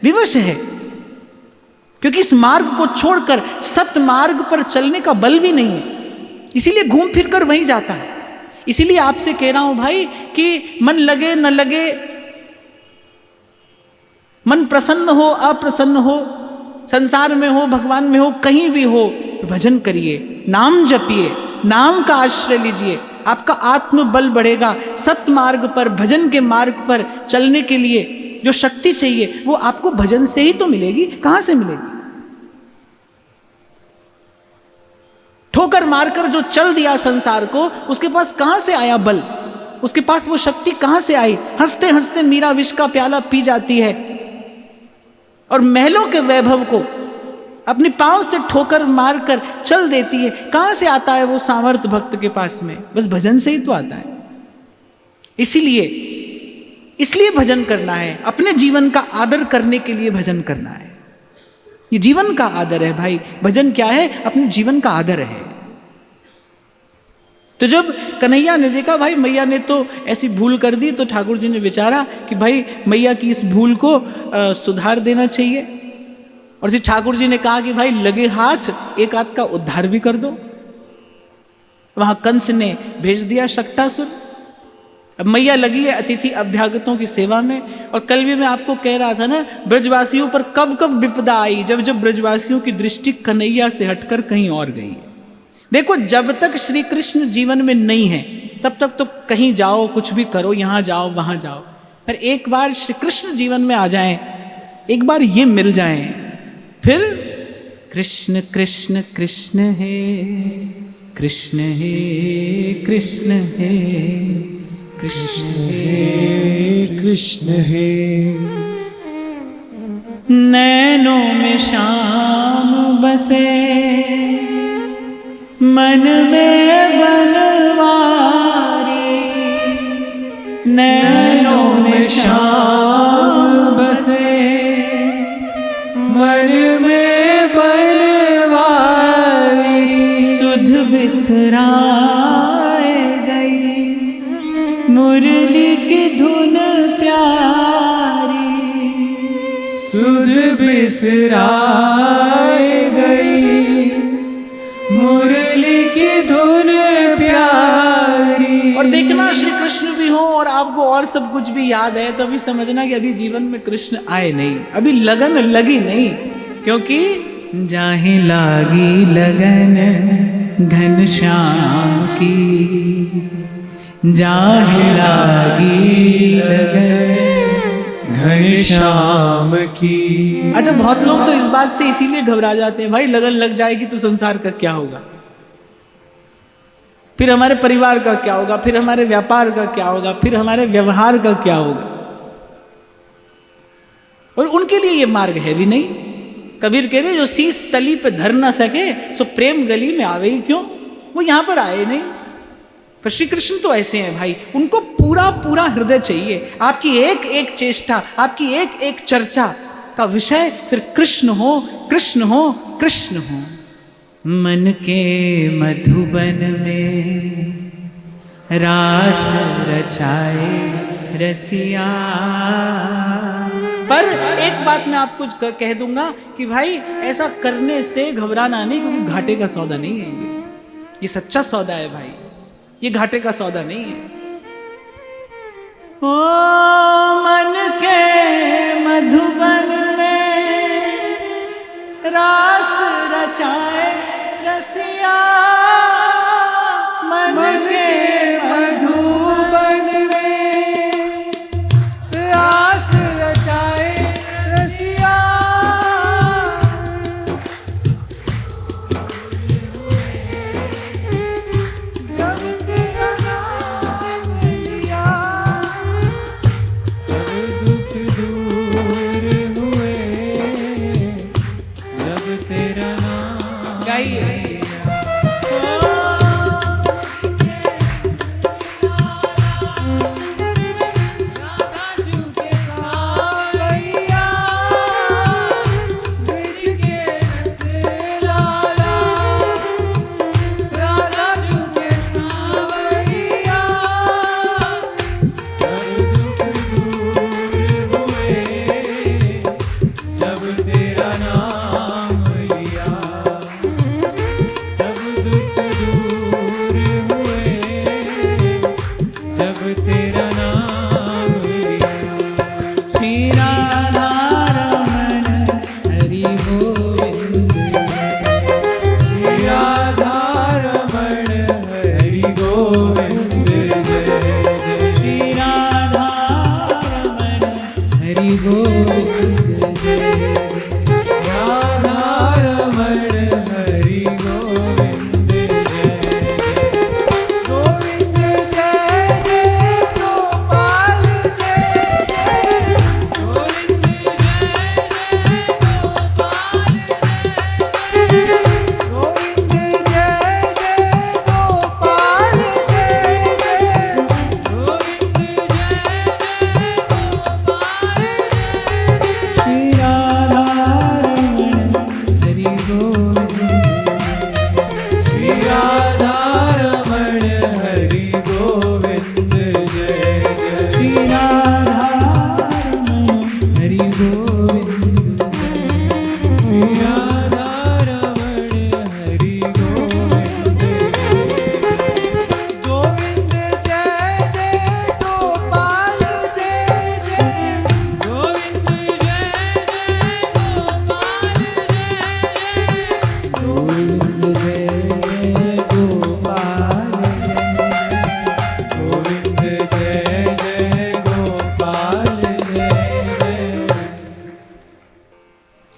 विवश है। क्योंकि इस मार्ग को छोड़कर सत मार्ग पर चलने का बल भी नहीं है। इसीलिए घूम फिर कर वहीं जाता है। इसीलिए आपसे कह रहा हूं भाई कि मन लगे न लगे, मन प्रसन्न हो अप्रसन्न हो, संसार में हो भगवान में हो, कहीं भी हो, भजन करिए, नाम जपिए, नाम का आश्रय लीजिए, आपका आत्मबल बढ़ेगा। सत्य मार्ग पर, भजन के मार्ग पर चलने के लिए जो शक्ति चाहिए वो आपको भजन से ही तो मिलेगी। कहां से मिलेगी? ठोकर मारकर जो चल दिया संसार को, उसके पास कहां से आया बल? उसके पास वो शक्ति कहां से आई? हंसते हंसते मीरा विष का प्याला पी जाती है और महलों के वैभव को अपने पांव से ठोकर मारकर चल देती है। कहां से आता है वो सामर्थ्य भक्त के पास में? बस भजन से ही तो आता है। इसलिए भजन करना है, अपने जीवन का आदर करने के लिए भजन करना है। ये जीवन का आदर है भाई। भजन क्या है? अपने जीवन का आदर है। तो जब कन्हैया ने देखा भाई मैया ने तो ऐसी भूल कर दी, तो ठाकुर जी ने विचारा कि भाई मैया की इस भूल को सुधार देना चाहिए। और श्री ठाकुर जी ने कहा कि भाई लगे हाथ एक हाथ का उद्धार भी कर दो। वहां कंस ने भेज दिया शक्टासुर। अब मैया लगी है अतिथि अभ्यागतों की सेवा में। और कल भी मैं आपको कह रहा था ना, ब्रजवासियों पर कब कब विपदा आई, जब जब ब्रजवासियों की दृष्टि कन्हैया से हटकर कहीं और गई है। देखो, जब तक श्री कृष्ण जीवन में नहीं है तब तक तो कहीं जाओ, कुछ भी करो, यहां जाओ वहां जाओ, पर एक बार श्री कृष्ण जीवन में आ जाएं, एक बार ये मिल जाएं, फिर कृष्ण कृष्ण कृष्ण है, कृष्ण है कृष्ण है, कृष्ण है कृष्ण है। नैनों में शाम बसे, मन में बनवारी, नैनों में शाम बसे, मन में बनवारी, सुध बिसराए गई, मुरली की धुन प्यारी, सुध बिसराए गई, मुरली की धुन प्यारी। और देखना श्री कृष्ण भी हो और आपको और सब कुछ भी याद है, तो अभी समझना कि अभी जीवन में कृष्ण आए नहीं, अभी लगन लगी नहीं। क्योंकि जाहे लागी लगन घनश्याम की, जाहे लागी लगन घनश्याम की। अच्छा, बहुत लोग तो इस बात से इसीलिए घबरा जाते हैं, भाई लगन लग जाएगी तो संसार का क्या होगा, फिर हमारे परिवार का क्या होगा, फिर हमारे व्यापार का क्या होगा, फिर हमारे व्यवहार का क्या होगा। और उनके लिए ये मार्ग है भी नहीं। कबीर कह रहे जो शीस तली पे धर ना सके सो प्रेम गली में आवे ही क्यों। वो यहां पर आए नहीं। पर श्री कृष्ण तो ऐसे हैं भाई, उनको पूरा पूरा हृदय चाहिए। आपकी एक एक चेष्टा, आपकी एक एक चर्चा का विषय फिर कृष्ण हो, कृष्ण हो, कृष्ण हो। मन के मधुबन में रास रचाए रसिया। पर एक बात मैं आपको कह दूंगा कि भाई ऐसा करने से घबराना नहीं, क्योंकि घाटे का सौदा नहीं है ये सच्चा सौदा है भाई, ये घाटे का सौदा नहीं है। ओ मन के मधुबन में रास रचाए रसिया, मन के मधुबन में रास रचाए रसिया। जब तेरा नाम लिया सब दुख दूर हुए, जब तेरा नाम गाइए।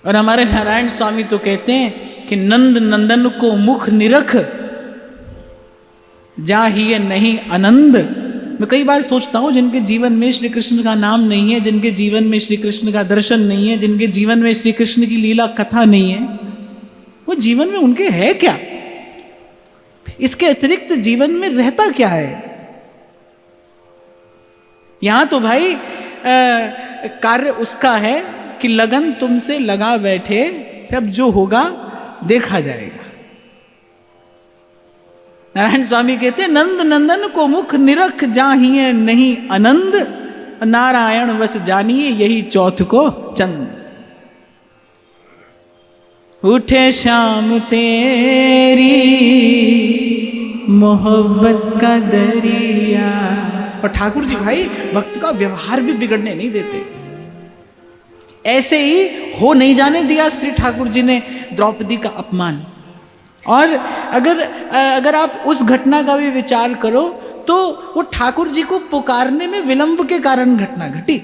और हमारे नारायण स्वामी तो कहते हैं कि नंद नंदन को मुख निरख, जा ही नहीं आनंद। मैं कई बार सोचता हूं, जिनके जीवन में श्री कृष्ण का नाम नहीं है, जिनके जीवन में श्री कृष्ण का दर्शन नहीं है, जिनके जीवन में श्री कृष्ण की लीला कथा नहीं है, वो जीवन में उनके है क्या? इसके अतिरिक्त जीवन में रहता क्या है? यहां तो भाई कार्य उसका है कि लगन तुमसे लगा बैठे, अब जो होगा देखा जाएगा। नारायण स्वामी कहते हैं नंद नंदन को मुख निरख जाहिए नहीं आनंद, नारायण बस जानिए यही चौथ को चंद। उठे शाम तेरी मोहब्बत का दरिया। और ठाकुर जी भाई भक्त का व्यवहार भी बिगड़ने नहीं देते। ऐसे ही हो नहीं जाने दिया श्री ठाकुर जी ने द्रौपदी का अपमान। और अगर आप उस घटना का भी विचार करो तो वो ठाकुर जी को पुकारने में विलंब के कारण घटना घटी।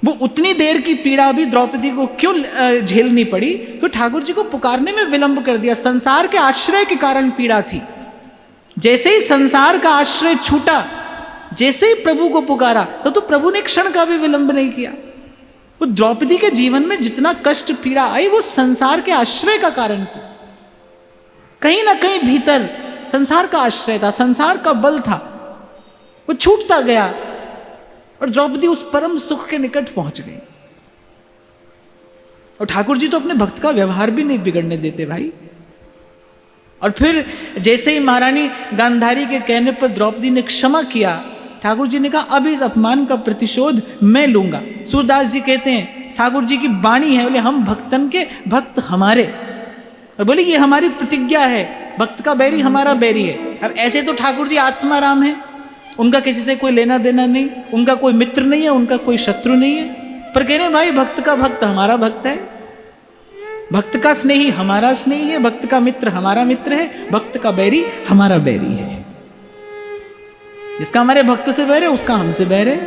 वो उतनी देर की पीड़ा भी द्रौपदी को क्यों झेलनी पड़ी? तो ठाकुर जी को पुकारने में विलंब कर दिया। संसार के आश्रय के कारण पीड़ा थी। जैसे ही संसार का आश्रय छूटा, जैसे ही प्रभु को पुकारा, तो प्रभु ने क्षण का भी विलंब नहीं किया। वो द्रौपदी के जीवन में जितना कष्ट पीड़ा आई वो संसार के आश्रय का कारण था। कहीं ना कहीं भीतर संसार का आश्रय था, संसार का बल था, वो छूटता गया और द्रौपदी उस परम सुख के निकट पहुंच गई। और ठाकुर जी तो अपने भक्त का व्यवहार भी नहीं बिगड़ने देते भाई। और फिर जैसे ही महारानी गांधारी के कहने पर द्रौपदी ने क्षमा किया, ठाकुर जी ने कहा अब इस अपमान का प्रतिशोध मैं लूंगा। सूरदास जी कहते हैं ठाकुर जी की वाणी है, बोले हम भक्तन के भक्त हमारे, और बोले ये हमारी प्रतिज्ञा है, भक्त का बैरी हमारा बैरी है। अब ऐसे तो ठाकुर जी आत्माराम है, उनका किसी से कोई लेना देना नहीं, उनका कोई मित्र नहीं है, उनका कोई शत्रु नहीं है, पर कह रहे भाई भक्त का भक्त हमारा भक्त है, भक्त का स्नेही हमारा स्नेही है, भक्त का मित्र हमारा मित्र है, भक्त का बैरी हमारा बैरी है। जिसका हमारे भक्त से बैर है उसका हमसे बैर है।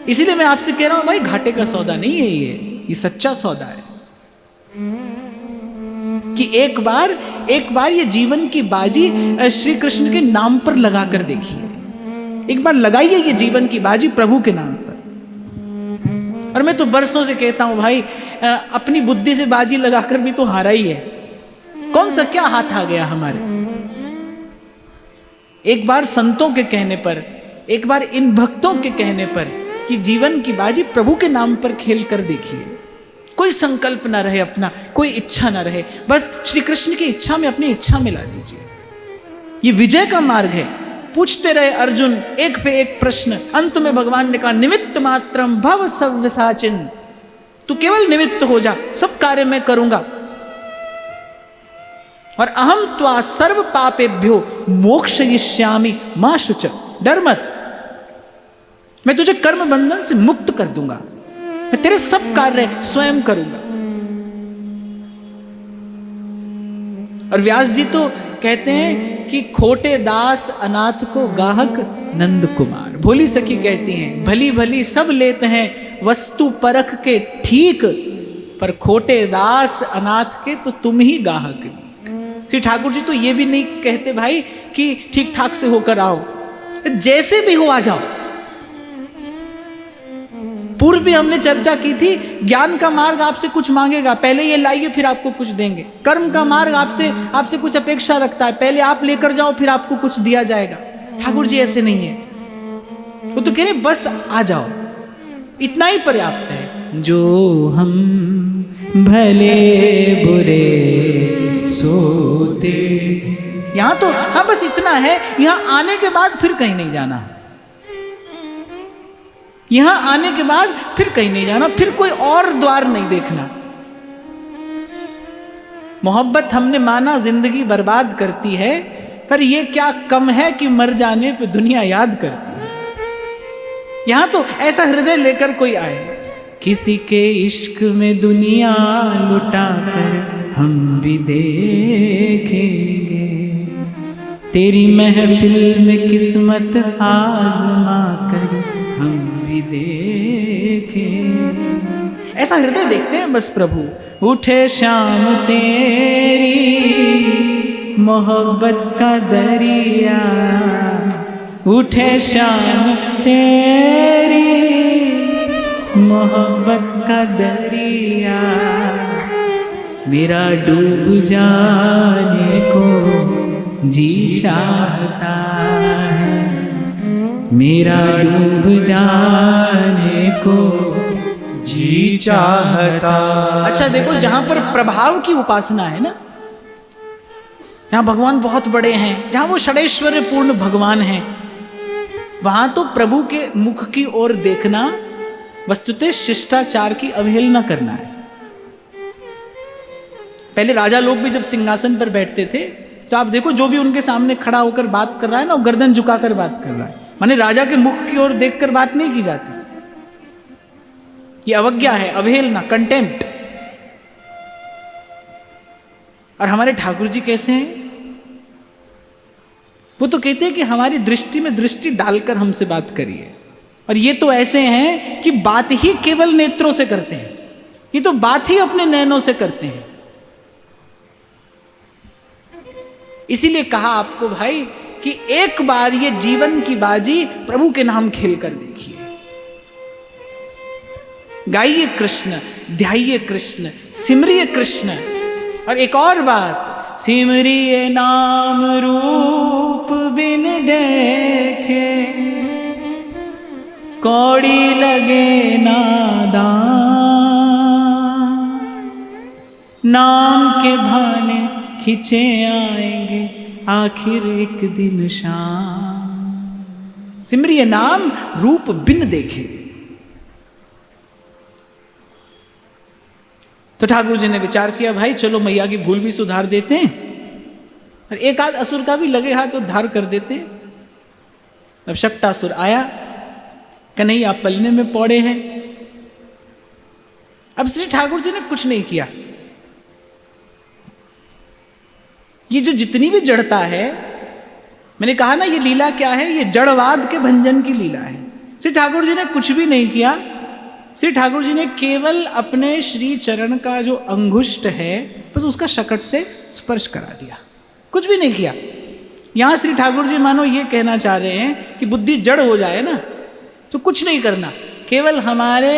इसीलिए मैं आपसे कह रहा हूं भाई घाटे का सौदा नहीं है ये सच्चा सौदा है कि एक बार ये जीवन की बाजी श्री कृष्ण के नाम पर लगाकर देखिए। एक बार लगाइए ये जीवन की बाजी प्रभु के नाम पर। और मैं तो बरसों से कहता हूं भाई अपनी बुद्धि से बाजी लगाकर भी तो हारा ही है। कौन सा क्या हाथ आ गया हमारे? एक बार संतों के कहने पर, एक बार इन भक्तों के कहने पर कि जीवन की बाजी प्रभु के नाम पर खेल कर देखिए। कोई संकल्प ना रहे अपना, कोई इच्छा ना रहे, बस श्री कृष्ण की इच्छा में अपनी इच्छा मिला दीजिए। ये विजय का मार्ग है। पूछते रहे अर्जुन एक पे एक प्रश्न, अंत में भगवान ने कहा निमित्त मात्रम भव सव्यसाचिन, तू केवल निमित्त हो जा, सब कार्य मैं करूंगा। और अहम त्वा सर्व पापेभ्यो मोक्षयिष्यामि मा शुच, डर मत, मैं तुझे कर्म बंधन से मुक्त कर दूंगा, मैं तेरे सब कार्य स्वयं करूंगा। और व्यास जी तो कहते हैं कि खोटे दास अनाथ को गाहक नंद कुमार। भोली सखी कहती हैं भली भली सब लेते हैं वस्तु परख के ठीक, पर खोटे दास अनाथ के तो तुम ही गाहक। श्री ठाकुर जी तो ये भी नहीं कहते भाई कि ठीक ठाक से होकर आओ, जैसे भी हो आ जाओ। पूर्व भी हमने चर्चा की थी, ज्ञान का मार्ग आपसे कुछ मांगेगा, पहले ये लाइए फिर आपको कुछ देंगे। कर्म का मार्ग आपसे कुछ अपेक्षा रखता है, पहले आप लेकर जाओ फिर आपको कुछ दिया जाएगा। ठाकुर जी ऐसे नहीं है, वो तो कह रहे बस आ जाओ, इतना ही पर्याप्त है। जो हम भले बुरे सोते, यहां तो हाँ बस इतना है, यहां आने के बाद फिर कहीं नहीं जाना, यहां आने के बाद फिर कहीं नहीं जाना, फिर कोई और द्वार नहीं देखना। मोहब्बत हमने माना जिंदगी बर्बाद करती है, पर यह क्या कम है कि मर जाने पे दुनिया याद करती है। यहां तो ऐसा हृदय लेकर कोई आए, किसी के इश्क में दुनिया लुटा कर हम भी देखेंगे, तेरी महफिल में किस्मत आजमा कर हम भी भी देखे। ऐसा हृदय देखते हैं बस प्रभु। उठे शाम तेरी मोहब्बत का दरिया, उठे शाम तेरी मोहब्बत का दरिया, मेरा डूब जाने को जी चाहता है, मेरा डूब जाने को जी चाहता। अच्छा देखो, जहां पर प्रभाव की उपासना है ना, जहां भगवान बहुत बड़े हैं, जहां वो षडैश्वर्य पूर्ण भगवान हैं, वहां तो प्रभु के मुख की ओर देखना वस्तुतः शिष्टाचार की अवहेलना करना है। पहले राजा लोग भी जब सिंहासन पर बैठते थे तो आप देखो, जो भी उनके सामने खड़ा होकर बात कर रहा है ना, वो गर्दन झुकाकर बात कर रहा है, माने राजा के मुख की ओर देखकर बात नहीं की जाती। ये अवज्ञा है, अवहेलना, कंटेम्प्ट। और हमारे ठाकुर जी कैसे हैं? वो तो कहते हैं कि हमारी दृष्टि में दृष्टि डालकर हमसे बात करिए। और ये तो ऐसे हैं कि बात ही केवल नेत्रों से करते हैं, ये तो बात ही अपने नैनों से करते हैं। इसीलिए कहा आपको भाई कि एक बार ये जीवन की बाजी प्रभु के नाम खेल कर देखिए। गाइए कृष्ण, ध्याइए कृष्ण, सिमरिए कृष्ण। और एक और बात, सिमरिए नाम रूप बिन देखे, कौड़ी लगे नादान, नाम के भाने खिंचे आएंगे आखिर एक दिन शाम। सिमरिए नाम रूप बिन देखे। तो ठाकुर जी ने विचार किया, भाई चलो मैया की भूल भी सुधार देते हैं और एक आध असुर का भी लगे हाथ उद्धार कर देते हैं। अब शक्टासुर आया, कन्हैया पलने में पौड़े हैं। अब श्री ठाकुर जी ने कुछ नहीं किया। ये जो जितनी भी जड़ता है, मैंने कहा ना, ये लीला क्या है? ये जड़वाद के भंजन की लीला है। श्री ठाकुर जी ने कुछ भी नहीं किया। श्री ठाकुर जी ने केवल अपने श्री चरण का जो अंगुष्ठ है, बस उसका शकट से स्पर्श करा दिया, कुछ भी नहीं किया। यहां श्री ठाकुर जी मानो ये कहना चाह रहे हैं कि बुद्धि जड़ हो जाए ना, तो कुछ नहीं करना, केवल हमारे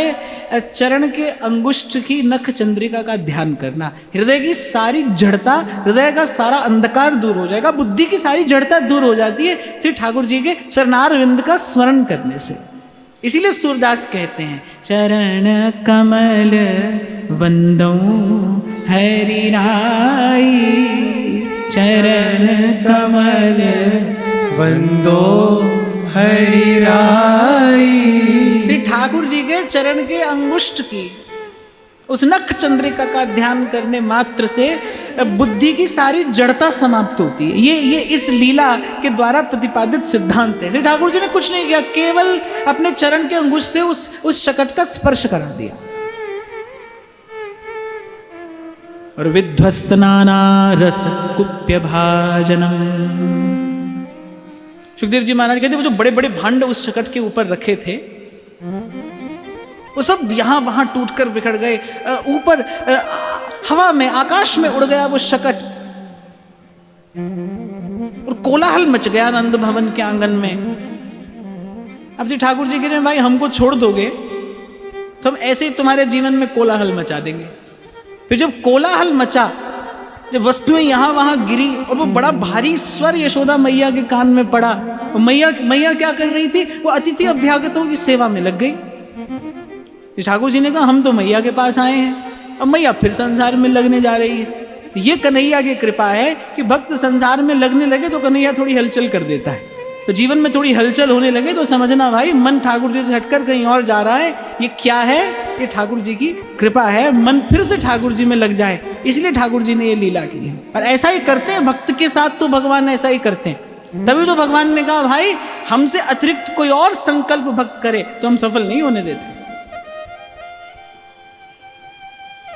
चरण के अंगुष्ठ की नख चंद्रिका का ध्यान करना। हृदय की सारी जड़ता, हृदय का सारा अंधकार दूर हो जाएगा, बुद्धि की सारी जड़ता दूर हो जाती है श्री ठाकुर जी के चरणार विंद का स्मरण करने से। इसीलिए सूरदास कहते हैं, चरण कमल वंदो हरि राई, चरण कमल वंदो हरि राई। श्री ठाकुर जी के चरण के अंगुष्ठ की उस नख चंद्रिका का ध्यान करने मात्र से बुद्धि की सारी जड़ता समाप्त होती है। ये इस लीला के द्वारा प्रतिपादित सिद्धांत है। श्री ठाकुर जी ने कुछ नहीं किया, केवल अपने चरण के अंगुष्ठ से उस शकट का स्पर्श करा दिया। और विध्वस्त नाना रस कुप्य भाजनम। सुखदेव जी महाराज कहते, वो जो बड़े बड़े भांड उस शकट के ऊपर रखे थे, वो सब यहां वहां टूटकर बिखर गए। ऊपर हवा में, आकाश में उड़ गया वो शकट, और कोलाहल मच गया आनंद भवन के आंगन में। अब श्री ठाकुर जी कह रहे हैं, भाई हमको छोड़ दोगे तो हम ऐसे ही तुम्हारे जीवन में कोलाहल मचा देंगे। फिर जब कोलाहल मचा, जब वस्तुएं यहां वहां गिरी और वो बड़ा भारी स्वर यशोदा मैया के कान में पड़ा, और मैया क्या कर रही थी? वो अतिथि अभ्यागतों की सेवा में लग गई। ठाकुर जी ने कहा, हम तो मैया के पास आए हैं, अब मैया फिर संसार में लगने जा रही है। ये कन्हैया की कृपा है कि भक्त संसार में लगने लगे तो कन्हैया थोड़ी हलचल कर देता है। तो जीवन में थोड़ी हलचल होने लगे तो समझना भाई, मन ठाकुर जी से हटकर कहीं और जा रहा है। ये क्या है? ये ठाकुर जी की कृपा है, मन फिर से ठाकुर जी में लग जाए। इसलिए ठाकुर जी ने ये लीला की है। और ऐसा ही करते हैं भक्त के साथ, तो भगवान ऐसा ही करते हैं। तभी तो भगवान ने कहा, भाई हमसे अतिरिक्त कोई और संकल्प भक्त करे तो हम सफल नहीं होने देते।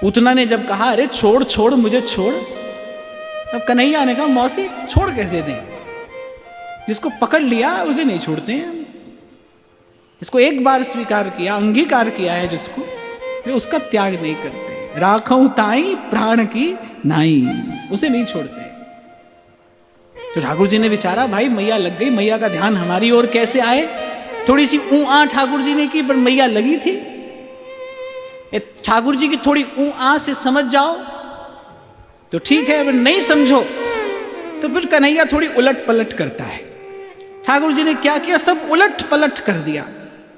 पूतना ने जब कहा, अरे छोड़ छोड़ मुझे छोड़, तब कन्हैया ने कहा, मौसी छोड़ कैसे दें? जिसको पकड़ लिया उसे नहीं छोड़ते हैं। इसको एक बार स्वीकार किया, अंगीकार किया है जिसको, वे उसका त्याग नहीं करते। राखऊं ताई प्राण की नाई, उसे नहीं छोड़ते। तो ठाकुर जी ने विचारा, भाई मैया लग गई, मैया का ध्यान हमारी ओर कैसे आए। थोड़ी सी ऊ आ ठाकुर जी ने की, पर मैया लगी थी। ठाकुर जी की थोड़ी ऊ आ से समझ जाओ तो ठीक है, अगर नहीं समझो तो फिर कन्हैया थोड़ी उलट पलट करता है। ठाकुर जी ने क्या किया, सब उलट पलट कर दिया।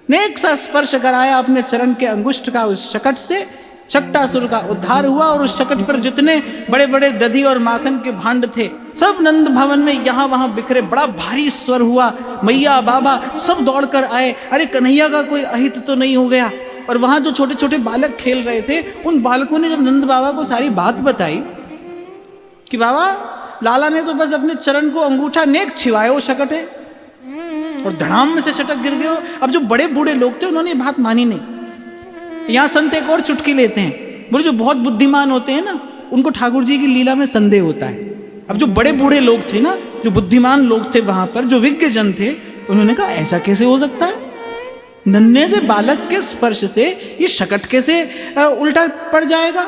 नेक सा स्पर्श कराया अपने चरण के अंगुष्ठ का उस शकट से, शक्टासुर का उद्धार हुआ। और उस शकट पर जितने बड़े बड़े दधी और माखन के भांड थे सब नंद भवन में यहाँ वहां बिखरे। बड़ा भारी स्वर हुआ, मैया बाबा सब दौड़कर आए। अरे कन्हैया का कोई अहित तो नहीं हो गया। और वहां जो छोटे छोटे बालक खेल रहे थे, उन बालकों ने जब नंद बाबा को सारी बात बताई कि बाबा लाला ने तो बस अपने चरण को अंगूठा नेक छिवाया, वो शकट है, और धड़ाम में से शटक गिर गए। अब जो बड़े बूढ़े लोग थे उन्होंने बात मानी नहीं। यहां संत एक और चुटकी लेते हैं, बोले जो बहुत बुद्धिमान होते हैं ना, उनको ठाकुर जी की लीला में संदेह होता है। अब जो बड़े बूढ़े लोग थे ना, जो बुद्धिमान लोग थे वहां पर, जो विज्ञ जन थे, उन्होंने कहा ऐसा कैसे हो सकता है, नन्हे से बालक के स्पर्श से ये शकट कैसे उल्टा पड़ जाएगा।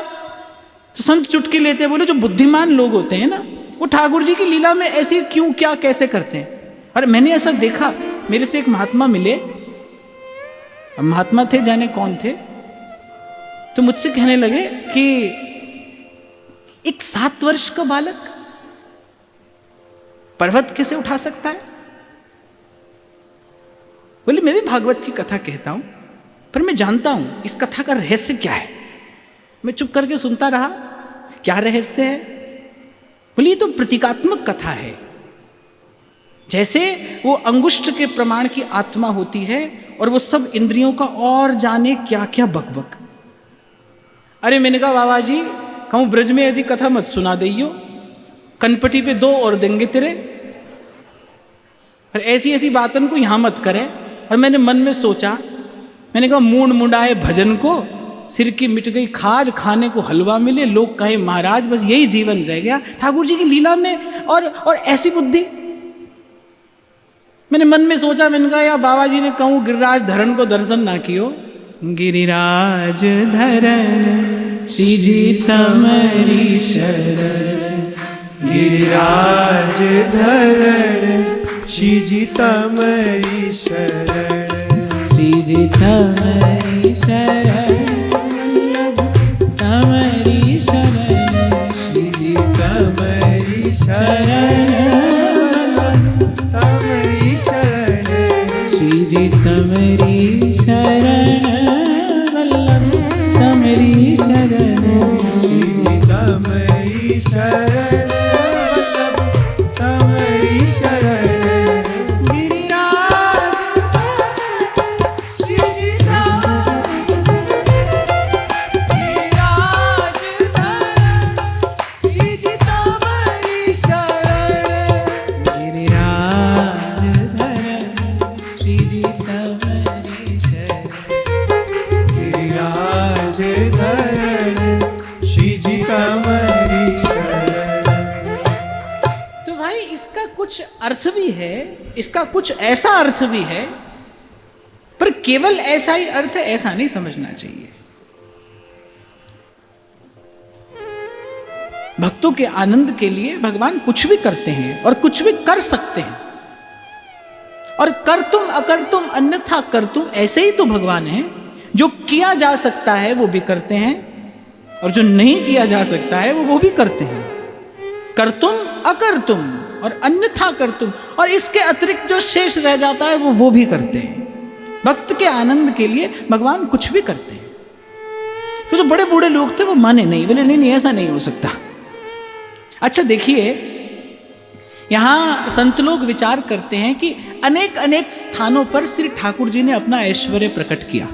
तो संत चुटकी लेते, बोले जो बुद्धिमान लोग होते हैं ना, वो ठाकुर जी की लीला में ऐसी क्यों क्या कैसे करते हैं। अरे मैंने ऐसा देखा, मेरे से एक महात्मा मिले, महात्मा थे जाने कौन थे, तो मुझसे कहने लगे कि एक 7 वर्ष का बालक पर्वत कैसे उठा सकता है। बोले मैं भी भागवत की कथा कहता हूं, पर मैं जानता हूं इस कथा का रहस्य क्या है। मैं चुप करके सुनता रहा, क्या रहस्य है। बोले ये तो प्रतीकात्मक कथा है। जैसे वो अंगुष्ठ के प्रमाण की आत्मा होती है और वो सब इंद्रियों का और जाने क्या क्या बकबक। अरे मैंने कहा बाबा जी, कहूं ब्रज में ऐसी कथा मत सुना दइयो, कनपटी पे 2 और देंगे तेरे, और ऐसी ऐसी बातन को यहां मत करे। और मैंने मन में सोचा, मैंने कहा मूंड मुंडाए भजन को, सिर की मिट गई खाज, खाने को हलवा मिले, लोग कहे महाराज बस यही जीवन रह गया ठाकुर जी की लीला में। और ऐसी बुद्धि मैंने मन में सोचा। मैंने कहा या बाबा जी ने कहूं गिरिराज धरण को दर्शन ना कियो, गिरिराज धरण श्री जी तमरी शरण, गिरिराज धरण श्री जी तमरी शरण, श्री जी तमरी शरण, तमरी शरण, श्री जी तमरी शरण, तमरी शरण, श्री जी तमरी शरण, वल्लभ तमरी शरण, श्री जी तमरी शरण, वल्लभ तमरी शरण, अर्थ भी है, इसका कुछ ऐसा अर्थ भी है, पर केवल ऐसा ही अर्थ है ऐसा नहीं समझना चाहिए। भक्तों के आनंद के लिए भगवान कुछ भी करते हैं और कुछ भी कर सकते हैं। और कर तुम अकर तुम अन्यथा कर तुम, ऐसे ही तो भगवान है। जो किया जा सकता है वो भी करते हैं, और जो नहीं किया जा सकता है वो भी करते हैं। कर तुम अकर तुम और अन्यथा कर तुम, और इसके अतिरिक्त जो शेष रह जाता है वो भी करते हैं। भक्त के आनंद के लिए भगवान कुछ भी करते हैं। तो जो बड़े बूढ़े लोग थे वो माने नहीं, बोले नहीं नहीं ऐसा नहीं हो सकता। अच्छा देखिए, यहां संत लोग विचार करते हैं कि अनेक अनेक स्थानों पर श्री ठाकुर जी ने अपना ऐश्वर्य प्रकट किया,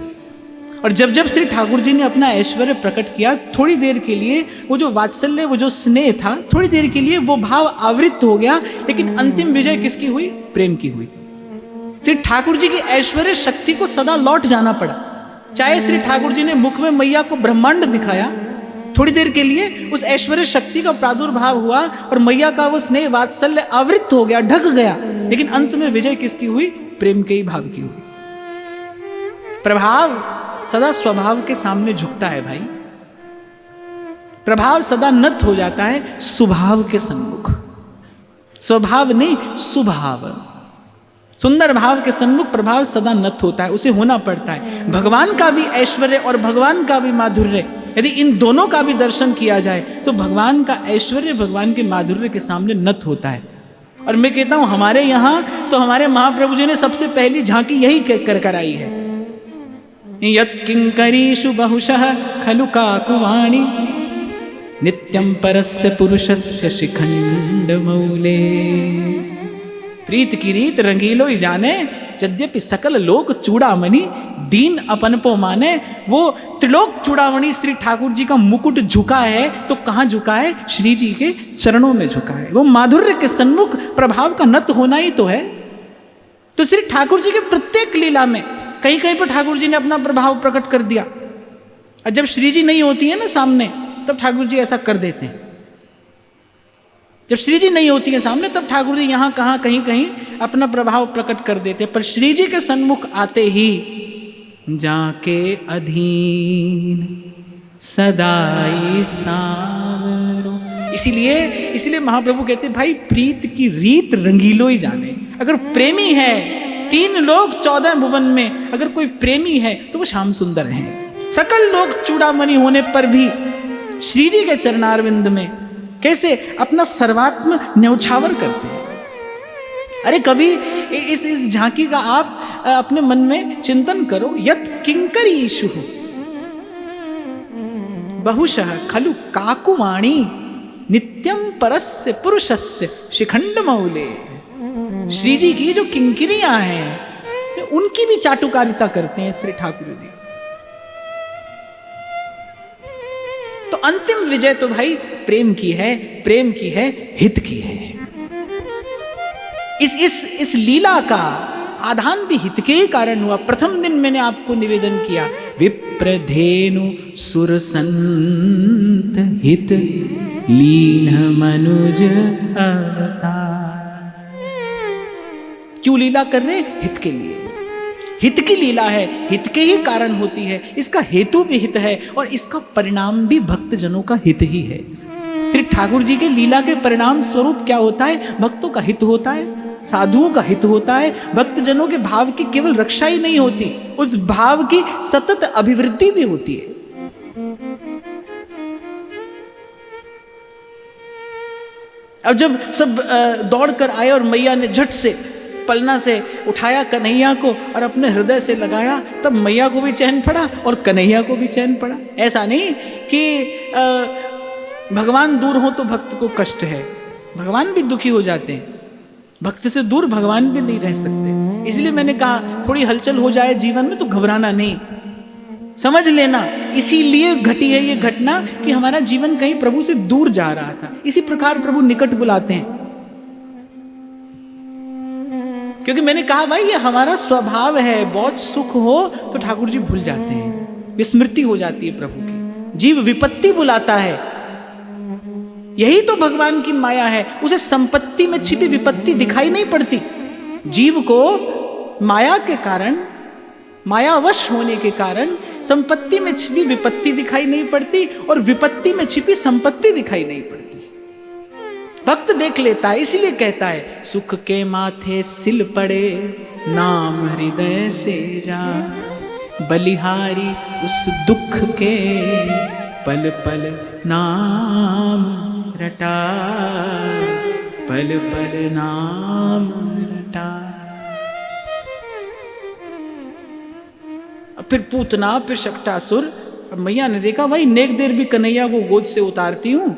और जब जब श्री ठाकुर जी ने अपना ऐश्वर्य प्रकट किया, थोड़ी देर के लिए वो जो वात्सल्य, वो जो स्नेह था, थोड़ी देर के लिए वो भाव आवृत्त हो गया, लेकिन अंतिम विजय किसकी हुई? प्रेम की हुई। श्री ठाकुर जी की ऐश्वर्य शक्ति को सदा लौट जाना पड़ा। चाहे श्री ठाकुर जी ने मुख में मैया को ब्रह्मांड दिखाया, थोड़ी देर के लिए उस ऐश्वर्य शक्ति का प्रादुर्भाव हुआ और मैया का वो स्नेह वात्सल्य आवृत्त हो गया, ढक गया, लेकिन अंत में विजय किसकी हुई? प्रेम के ही भाव की हुई। प्रभाव सदा स्वभाव के सामने झुकता है भाई। प्रभाव सदा नत हो जाता है स्वभाव के सन्मुख। स्वभाव नहीं, सुभाव, सुंदर भाव के सन्मुख प्रभाव सदा नत होता है, उसे होना पड़ता है। भगवान का भी ऐश्वर्य और भगवान का भी माधुर्य, यदि इन दोनों का भी दर्शन किया जाए तो भगवान का ऐश्वर्य भगवान के माधुर्य के सामने नत होता है। और मैं कहता हूं हमारे यहाँ तो हमारे महाप्रभु जी ने सबसे पहली झांकी यही कर कराई है। यत् किंकरीषु बहुशः खलु काकुवाणी नित्यं परस्य पुरुषस्य शिखंड मौले। प्रीत की रीत रंगीलो ही जाने, यद्यपि सकल लोक चूड़ामणि दीन अपनपो माने। वो त्रिलोक चूड़ामणि श्री ठाकुर जी का मुकुट झुका है तो कहाँ झुका है? श्री जी के चरणों में झुका है। वो माधुर्य के सन्मुख प्रभाव का नत होना ही तो है। तो श्री ठाकुर जी के प्रत्येक लीला में कहीं कहीं पर ठाकुर जी ने अपना प्रभाव प्रकट कर दिया। और जब श्री जी नहीं होती है ना सामने, तब ठाकुर जी ऐसा कर देते हैं। जब श्री जी नहीं होती है सामने, तब ठाकुर जी यहाँ कहाँ कहीं कहीं अपना प्रभाव प्रकट कर देते हैं। पर श्री जी के सन्मुख आते ही जाके अधीन सदाई सावरो। इसीलिए महाप्रभु कहते हैं भाई प्रीत की रीत रंगीलो ही जाने। अगर प्रेमी है 3 लोग 14 भुवन में, अगर कोई प्रेमी है तो वो श्याम सुंदर है। सकल लोग चूड़ामणि होने पर भी श्री जी के चरणारविंद में कैसे अपना सर्वात्म न्यौछावर करते हैं। अरे कभी इस झांकी का आप अपने मन में चिंतन करो। यत् किंकरीषु बहुशः खलु काकुवाणी नित्यं परस्य पुरुषस्य शिखंड मौले। श्री जी की जो किंकिरियां हैं उनकी भी चाटुकारिता करते हैं श्री ठाकुर जी। तो अंतिम विजय तो भाई प्रेम की है, प्रेम की है, हित की है। इस लीला का आधान भी हित के ही कारण हुआ। प्रथम दिन मैंने आपको निवेदन किया, विप्रधेनु सुरसंत हित लीन मनुज अवतार। क्यों लीला कर रहे? हित के लिए। हित की लीला है, हित के ही कारण होती है। इसका हेतु भी हित है और इसका परिणाम भी भक्तजनों का हित ही है। श्री ठाकुर जी के लीला के परिणाम स्वरूप क्या होता है? भक्तों का हित होता है, साधुओं का हित होता है। भक्तजनों के भाव की केवल रक्षा ही नहीं होती, उस भाव की सतत अभिवृद्धि भी होती है। अब जब सब दौड़ कर आए और मैया ने झट से पलना से उठाया कन्हैया को और अपने हृदय से लगाया, तब मैया को भी चैन पड़ा और कन्हैया को भी चैन पड़ा। ऐसा नहीं कि भगवान दूर हो तो भक्त को कष्ट है, भगवान भी दुखी हो जाते हैं। भक्त से दूर भगवान भी नहीं रह सकते। इसलिए मैंने कहा थोड़ी हलचल हो जाए जीवन में तो घबराना नहीं, समझ लेना इसीलिए घटी है ये घटना कि हमारा जीवन कहीं प्रभु से दूर जा रहा था। इसी प्रकार प्रभु निकट बुलाते हैं, क्योंकि मैंने कहा भाई ये हमारा स्वभाव है। बहुत सुख हो तो ठाकुर जी भूल जाते हैं, विस्मृति हो जाती है प्रभु की। जीव विपत्ति बुलाता है, यही तो भगवान की माया है। उसे संपत्ति में छिपी विपत्ति दिखाई नहीं पड़ती। जीव को माया के कारण, मायावश होने के कारण संपत्ति में छिपी विपत्ति दिखाई नहीं पड़ती और विपत्ति में छिपी संपत्ति दिखाई नहीं पड़ती। भक्त देख लेता है, इसीलिए कहता है सुख के माथे सिल पड़े नाम हृदय से जा, बलिहारी उस दुख के पल पल नाम रटा, पल पल नाम रटा। फिर पूतना, फिर शक्टासुर। अब मैया ने देखा भाई नेक देर भी कन्हैया को गोद से उतारती हूं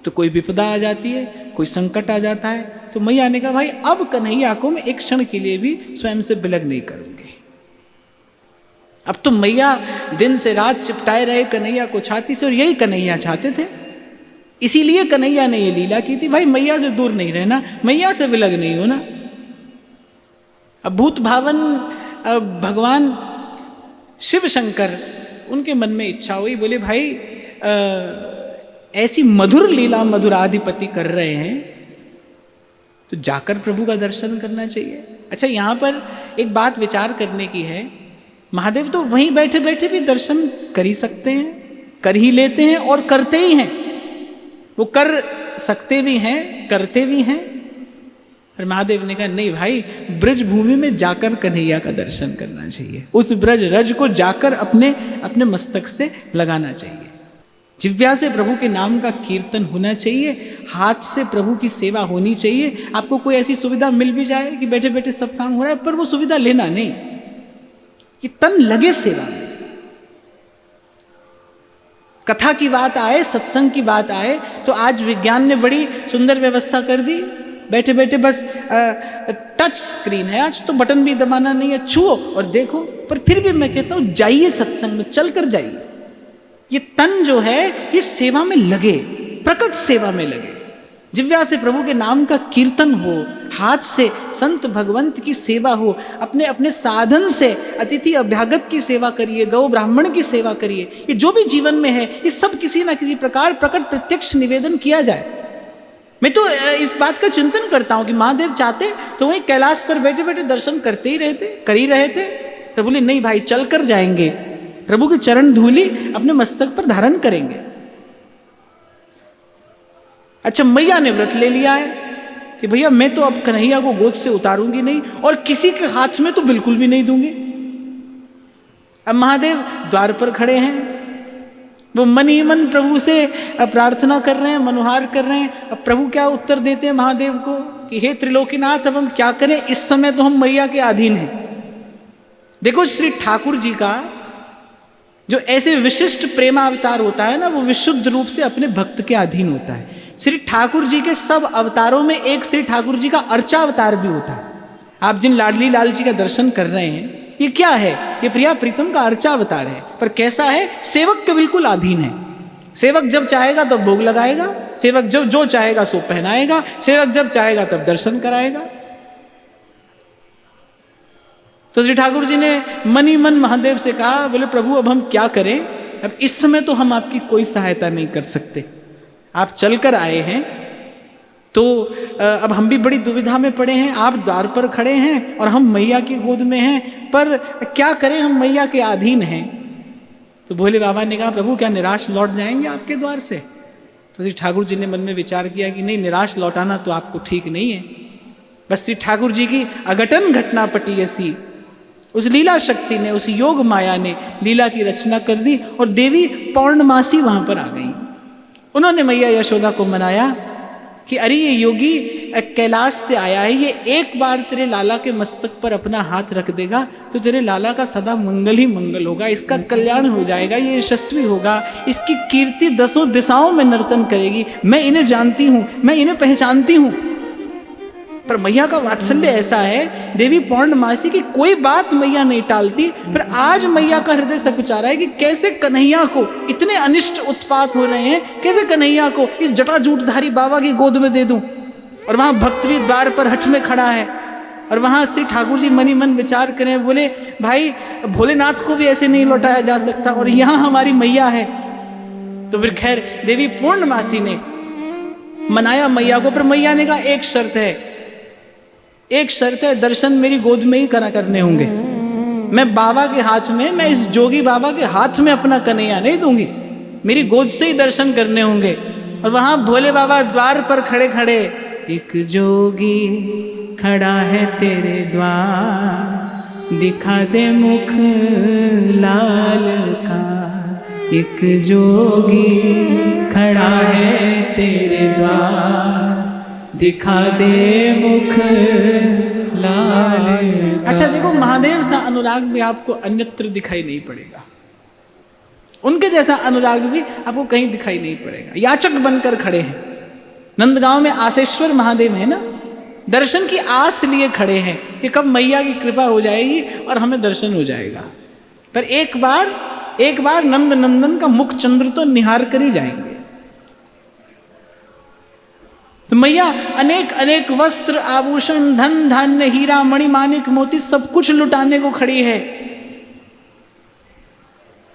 तो कोई विपदा आ जाती है, कोई संकट आ जाता है। तो मैया ने कहा भाई अब कन्हैया को मैं एक क्षण के लिए भी स्वयं से बिलग नहीं करूंगी। अब तो मैया दिन से रात चिपटाए रहे कन्हैया को छाती से, और यही कन्हैया चाहते थे। इसीलिए कन्हैया ने ये लीला की थी, भाई मैया से दूर नहीं रहना, मैया से विलग नहीं होना। अब भूत भावन भगवान शिव शंकर, उनके मन में इच्छा हुई, बोले भाई ऐसी मधुर लीला मधुराधिपति कर रहे हैं तो जाकर प्रभु का दर्शन करना चाहिए। अच्छा, यहां पर एक बात विचार करने की है महादेव तो वहीं बैठे बैठे भी दर्शन कर ही सकते हैं, कर ही लेते हैं और करते ही हैं। वो कर सकते भी हैं, करते भी हैं। पर महादेव ने कहा नहीं भाई, ब्रज भूमि में जाकर कन्हैया का दर्शन करना चाहिए, उस ब्रज रज को जाकर अपने अपने मस्तक से लगाना चाहिए। जिह्वा से प्रभु के नाम का कीर्तन होना चाहिए, हाथ से प्रभु की सेवा होनी चाहिए। आपको कोई ऐसी सुविधा मिल भी जाए कि बैठे बैठे सब काम हो रहा है, पर वो सुविधा लेना नहीं, कि तन लगे सेवा में। कथा की बात आए, सत्संग की बात आए, तो आज विज्ञान ने बड़ी सुंदर व्यवस्था कर दी। बैठे बैठे बस टच स्क्रीन है, आज तो बटन भी दबाना नहीं है, छुओ और देखो। पर फिर भी मैं कहता हूं जाइए सत्संग में, चल कर जाइए। ये तन जो है ये सेवा में लगे, प्रकट सेवा में लगे। जिह्वा से प्रभु के नाम का कीर्तन हो, हाथ से संत भगवंत की सेवा हो, अपने अपने साधन से अतिथि अभ्यागत की सेवा करिए, गौ ब्राह्मण की सेवा करिए। ये जो भी जीवन में है ये सब किसी ना किसी प्रकार प्रकट प्रत्यक्ष निवेदन किया जाए। मैं तो इस बात का चिंतन करता हूं कि महादेव चाहते तो वहीं कैलाश पर बैठे बैठे दर्शन करते ही रहते, कर ही रहे थे। प्रभु ने नहीं भाई, चल कर जाएंगे, प्रभु की चरण धूलि अपने मस्तक पर धारण करेंगे। अच्छा, मैया ने व्रत ले लिया है कि भैया मैं तो अब कन्हैया को गोद से उतारूंगी नहीं और किसी के हाथ में तो बिल्कुल भी नहीं दूंगी। अब महादेव द्वार पर खड़े हैं, वो मन ही मन प्रभु से प्रार्थना कर रहे हैं, मनुहार कर रहे हैं। अब प्रभु क्या उत्तर देते हैं महादेव को कि हे त्रिलोकीनाथ, अब हम क्या करें, इस समय तो हम मैया के अधीन हैं। देखो श्री ठाकुर जी का जो ऐसे विशिष्ट प्रेमावतार होता है ना, वो विशुद्ध रूप से अपने भक्त के अधीन होता है। श्री ठाकुर जी के सब अवतारों में एक श्री ठाकुर जी का अर्चा अवतार भी होता है। आप जिन लाडली लाल जी का दर्शन कर रहे हैं, ये क्या है, ये प्रिया प्रीतम का अर्चा अवतार है। पर कैसा है, सेवक के बिल्कुल अधीन है। सेवक जब चाहेगा तब भोग लगाएगा, सेवक जब जो चाहेगा सो पहनाएगा, सेवक जब चाहेगा तब दर्शन कराएगा। तो श्री ठाकुर जी ने मन ही मन महादेव से कहा, बोले प्रभु अब हम क्या करें, अब इस समय तो हम आपकी कोई सहायता नहीं कर सकते। आप चलकर आए हैं तो अब हम भी बड़ी दुविधा में पड़े हैं। आप द्वार पर खड़े हैं और हम मैया की गोद में हैं, पर क्या करें, हम मैया के अधीन हैं। तो भोले बाबा ने कहा, प्रभु क्या निराश लौट जाएंगे आपके द्वार से? तो श्री ठाकुर जी ने मन में विचार किया कि नहीं, निराश लौटाना तो आपको ठीक नहीं है। बस श्री ठाकुर जी की अघटन घटना पटी ऐसी, उस लीला शक्ति ने, उस योग माया ने लीला की रचना कर दी और देवी पौर्णमासी वहां पर आ गई। उन्होंने मैया यशोदा को मनाया कि अरे ये योगी कैलाश से आया है, ये एक बार तेरे लाला के मस्तक पर अपना हाथ रख देगा तो तेरे लाला का सदा मंगल ही मंगल होगा, इसका कल्याण हो जाएगा, ये यशस्वी होगा, इसकी कीर्ति दसों दिशाओं में नर्तन करेगी। मैं इन्हें जानती हूं, मैं इन्हें पहचानती हूं। पर मैया का वात्सल्य ऐसा है, देवी पौर्णमासी की कोई बात मैया नहीं टालती। पर आज मैया का हृदय सकुचा रहा है कि कैसे कन्हैया को, इतने अनिष्ट उत्पात हो रहे हैं, कैसे कन्हैया को इस जटाजूटधारी बाबा की गोद में दे दूं। और वहां भक्त भी द्वार पर हठ में खड़ा है और वहां श्री ठाकुर जी मनी मन विचार करें, बोले भाई भोलेनाथ को भी ऐसे नहीं लौटाया जा सकता और यहां हमारी मैया है। तो फिर खैर देवी पूर्णमासी ने मनाया मैया को, पर मैया ने कहा एक शर्त है, दर्शन मेरी गोद में ही करने होंगे। मैं बाबा के हाथ में, मैं इस जोगी बाबा के हाथ में अपना कन्हैया नहीं दूंगी, मेरी गोद से ही दर्शन करने होंगे। और वहां भोले बाबा द्वार पर खड़े खड़े, एक जोगी खड़ा है तेरे द्वार, दिखा दे मुख लाल का। एक जोगी खड़ा है तेरे द्वार, दिखा दे मुख लाल। अच्छा देखो, महादेव सा अनुराग भी आपको अन्यत्र दिखाई नहीं पड़ेगा, उनके जैसा अनुराग भी आपको कहीं दिखाई नहीं पड़ेगा। याचक बनकर खड़े हैं। नंदगांव में आसेश्वर महादेव है ना, दर्शन की आस लिए खड़े हैं कि कब मैया की कृपा हो जाएगी और हमें दर्शन हो जाएगा। पर एक बार नंद नंदन का मुख चंद्र तो निहार कर ही जाएंगे। तो मैया अनेक अनेक वस्त्र, आभूषण, धन धान्य, हीरा मणि माणिक मोती सब कुछ लुटाने को खड़ी है।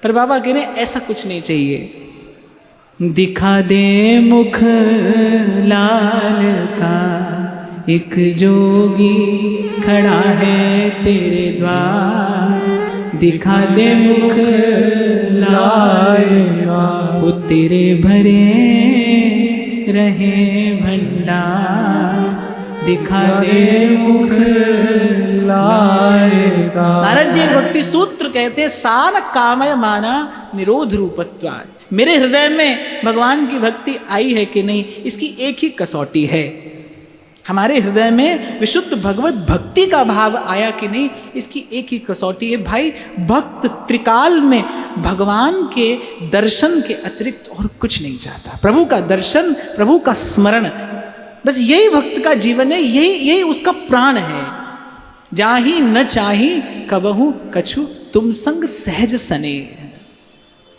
पर बाबा कह रहे ऐसा कुछ नहीं चाहिए। दिखा दे मुख लाल का, एक जोगी खड़ा है तेरे द्वार, दिखा दे मुख लाएगा, वो तेरे भरे रहे भंडार, दिखा दे मुख लाएगा। नारद जी भक्ति सूत्र कहते हैं सान कामय माना निरोध रूपत्वात्। मेरे हृदय में भगवान की भक्ति आई है कि नहीं, इसकी एक ही कसौटी है। हमारे हृदय में विशुद्ध भगवत भक्ति का भाव आया कि नहीं, इसकी एक ही कसौटी है। भाई भक्त त्रिकाल में भगवान के दर्शन के अतिरिक्त और कुछ नहीं चाहता। प्रभु का दर्शन, प्रभु का स्मरण, बस यही भक्त का जीवन है, यही उसका प्राण है। जाहि न चाही कबहू कछु तुम संग सहज सने।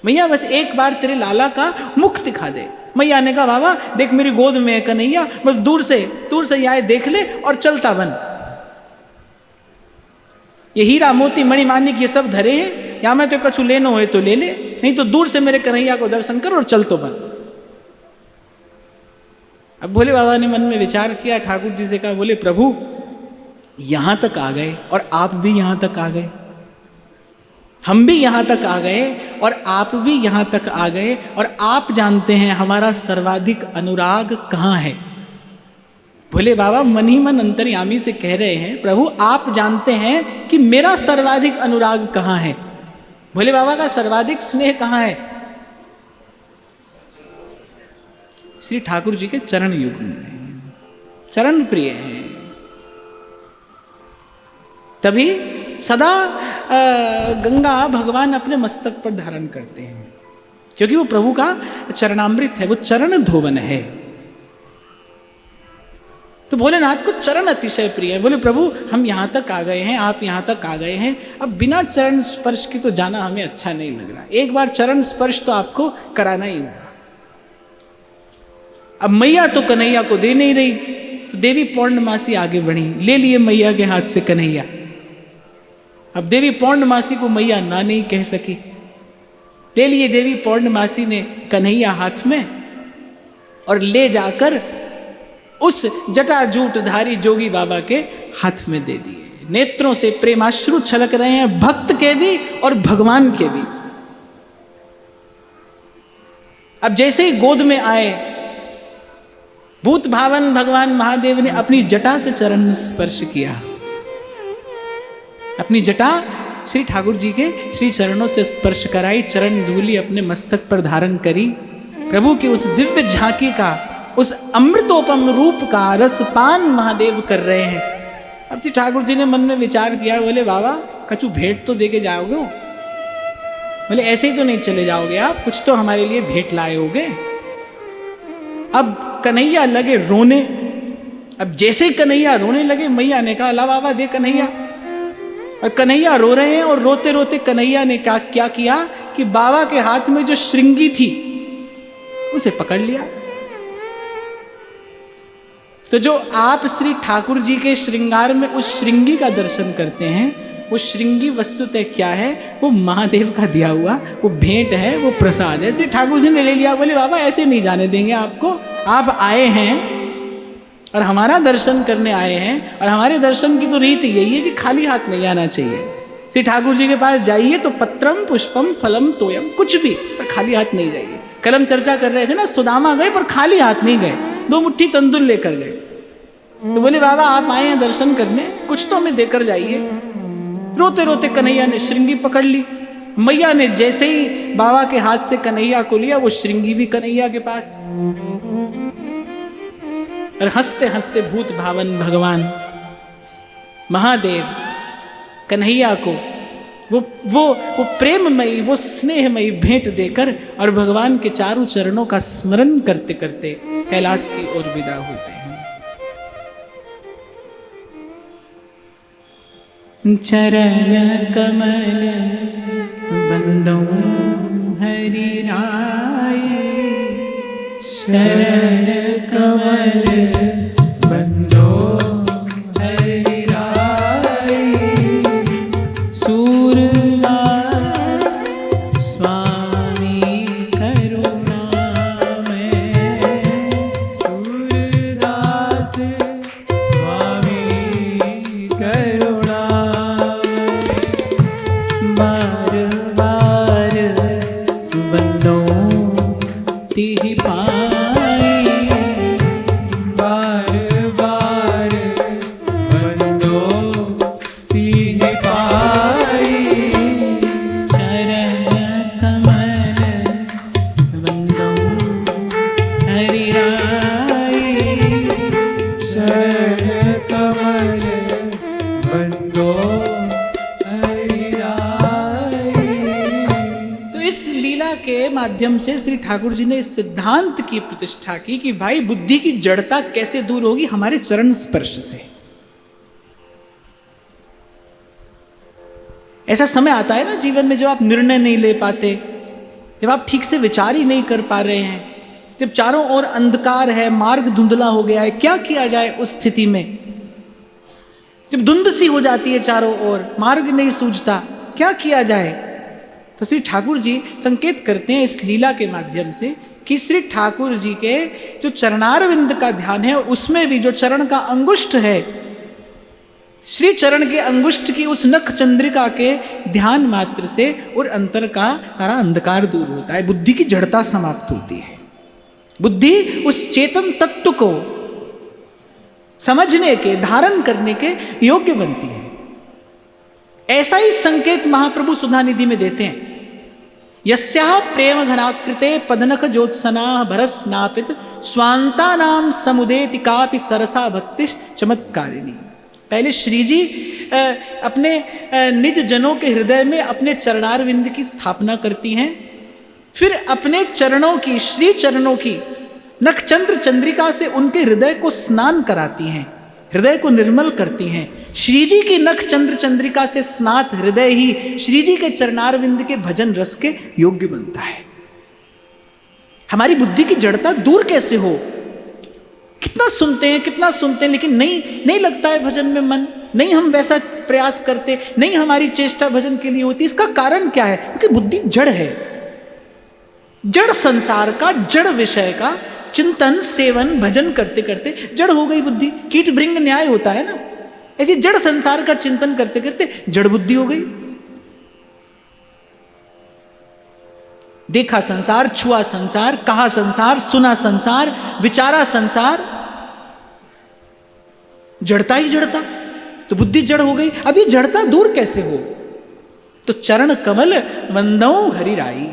मैया बस एक बार तेरे लाला का मुख दिखा दे। मैया ने कहा बाबा देख मेरी गोद में है कन्हैया, बस दूर से आए देख ले और चलता बन। ये हीरा मोती मणि माणिक ये सब धरे हैं, या मैं तो कछु लेनो है तो ले ले, नहीं तो दूर से मेरे कन्हैया को दर्शन कर और चल तो बन। अब भोले बाबा ने मन में विचार किया, ठाकुर जी से कहा, बोले प्रभु यहां तक आ गए और आप भी यहां तक आ गए, हम भी यहां तक आ गए और आप भी यहां तक आ गए, और आप जानते हैं हमारा सर्वाधिक अनुराग कहां है। भोले बाबा मन ही मन अंतर्यामी से कह रहे हैं, प्रभु आप जानते हैं कि मेरा सर्वाधिक अनुराग कहां है। भोले बाबा का सर्वाधिक स्नेह कहां है? श्री ठाकुर जी के चरण युग्म में, चरण प्रिय हैं। तभी सदा गंगा भगवान अपने मस्तक पर धारण करते हैं, क्योंकि वो प्रभु का चरणामृत है, वो चरण धोवन है। तो भोलेनाथ को चरण अतिशय प्रिय है। बोले प्रभु हम यहां तक आ गए हैं, आप यहां तक आ गए हैं, अब बिना चरण स्पर्श की तो जाना हमें अच्छा नहीं लग रहा, एक बार चरण स्पर्श तो आपको कराना ही होगा। अब मैया तो कन्हैया को दे नहीं रही, तो देवी पौर्णमासी आगे बढ़ी, ले लिए मैया के हाथ से कन्हैया। अब देवी पौर्णमासी को मैया ना नहीं कह सकी, ले लिए देवी पौर्णमासी ने कन्हैया हाथ में और ले जाकर उस जटाजूटधारी जोगी बाबा के हाथ में दे दिए। नेत्रों से प्रेमाश्रु छलक रहे हैं, भक्त के भी और भगवान के भी। अब जैसे ही गोद में आए, भूत भावन भगवान महादेव ने अपनी जटा से चरण स्पर्श किया। अपनी जटा श्री ठाकुर जी के श्री चरणों से स्पर्श कराई, चरण धूलि अपने मस्तक पर धारण करी। प्रभु की उस दिव्य झांकी का, उस अमृतोपम रूप का रसपान महादेव कर रहे हैं। अब श्री ठाकुर जी ने मन में विचार किया, बोले बाबा कछु भेंट तो दे के जाओगे? बोले ऐसे ही तो नहीं चले जाओगे आप, कुछ तो हमारे लिए भेंट लाए होगे। अब कन्हैया लगे रोने। अब जैसे कन्हैया रोने लगे, मैया ने कहा ला बाबा दे कन्हैया। और कन्हैया रो रहे हैं, और रोते रोते कन्हैया ने क्या किया कि बाबा के हाथ में जो श्रृंगी थी उसे पकड़ लिया। तो जो आप श्री ठाकुर जी के श्रृंगार में उस श्रृंगी का दर्शन करते हैं, वो श्रृंगी वस्तुतः क्या है? वो महादेव का दिया हुआ वो भेंट है, वो प्रसाद है। श्री ठाकुर जी ने ले लिया। बोले बाबा ऐसे नहीं जाने देंगे आपको, आप आए हैं और हमारा दर्शन करने आए हैं, और हमारे दर्शन की तो रीति यही है कि खाली हाथ नहीं आना चाहिए। श्री ठाकुर जी के पास जाइए तो पत्रम पुष्पम फलम तोयम, कुछ भी, पर खाली हाथ नहीं जाइए। कल हम चर्चा कर रहे थे ना, सुदामा गए पर खाली हाथ नहीं गए, 2 मुट्ठी तंदुल लेकर गए। तो बोले बाबा आप आए हैं दर्शन करने, कुछ तो हमें देकर जाइए। रोते रोते कन्हैया ने श्रृंगी पकड़ ली। मैया ने जैसे ही बाबा के हाथ से कन्हैया को लिया, वो श्रृंगी भी कन्हैया के पास। और हंसते हंसते भूत भावन भगवान महादेव कन्हैया को वो प्रेममयी, वो स्नेहमयी भेंट देकर और भगवान के चारों चरणों का स्मरण करते करते कैलाश की ओर विदा होते हैं। चरण कमल बंदो हरि राय, चरण कमल बंदो हरि राय, सूरदास स्वामी करुणामय, सूरदास स्वामी करुणामय, माध्यम से श्री ठाकुर जी ने इस सिद्धांत की प्रतिष्ठा की कि भाई बुद्धि की जड़ता कैसे दूर होगी? हमारे चरण स्पर्श से। ऐसा समय आता है ना जीवन में जब आप निर्णय नहीं ले पाते, जब आप ठीक से विचार ही नहीं कर पा रहे हैं, जब चारों ओर अंधकार है, मार्ग धुंधला हो गया है, क्या किया जाए उस स्थिति में? जब धुंध सी हो जाती है चारों ओर, मार्ग नहीं सूझता, क्या किया जाए? तो श्री ठाकुर जी संकेत करते हैं इस लीला के माध्यम से कि श्री ठाकुर जी के जो चरणारविंद का ध्यान है, उसमें भी जो चरण का अंगुष्ठ है, श्री चरण के अंगुष्ठ की उस नख चंद्रिका के ध्यान मात्र से और अंतर का सारा अंधकार दूर होता है, बुद्धि की जड़ता समाप्त होती है। बुद्धि उस चेतन तत्व को समझने के, धारण करने के योग्य बनती है। ऐसा ही संकेत महाप्रभु सुधानिधि में देते हैं। यस्याः प्रेम घनाकृते पदनख ज्योत्सना भरस नापित स्वांता नाम समुदेति कापि सरसा भक्ति चमत्कारिणी। पहले श्री जी अपने निज जनों के हृदय में अपने चरणारविंद की स्थापना करती हैं, फिर अपने चरणों की, श्री चरणों की नखचंद्र चंद्रिका से उनके हृदय को स्नान कराती हैं, हृदय को निर्मल करती हैं। श्री जी की नख चंद्र चंद्रिका से स्नात हृदय ही श्री जी के चरणारविंद के भजन रस के योग्य बनता है। हमारी बुद्धि की जड़ता दूर कैसे हो? कितना सुनते हैं लेकिन नहीं लगता है भजन में मन, नहीं हम वैसा प्रयास करते, नहीं हमारी चेष्टा भजन के लिए होती। इसका कारण क्या है? क्योंकि बुद्धि जड़ है। जड़ संसार का, जड़ विषय का चिंतन, सेवन, भजन करते करते जड़ हो गई बुद्धि। कीट भृंग न्याय होता है ना, ऐसी जड़ संसार का चिंतन करते करते जड़ बुद्धि हो गई। देखा संसार, छुआ संसार, कहा संसार, सुना संसार, विचारा संसार, जड़ता ही जड़ता, तो बुद्धि जड़ हो गई। अब ये जड़ता दूर कैसे हो? तो चरण कमल वंदौ हरिराई।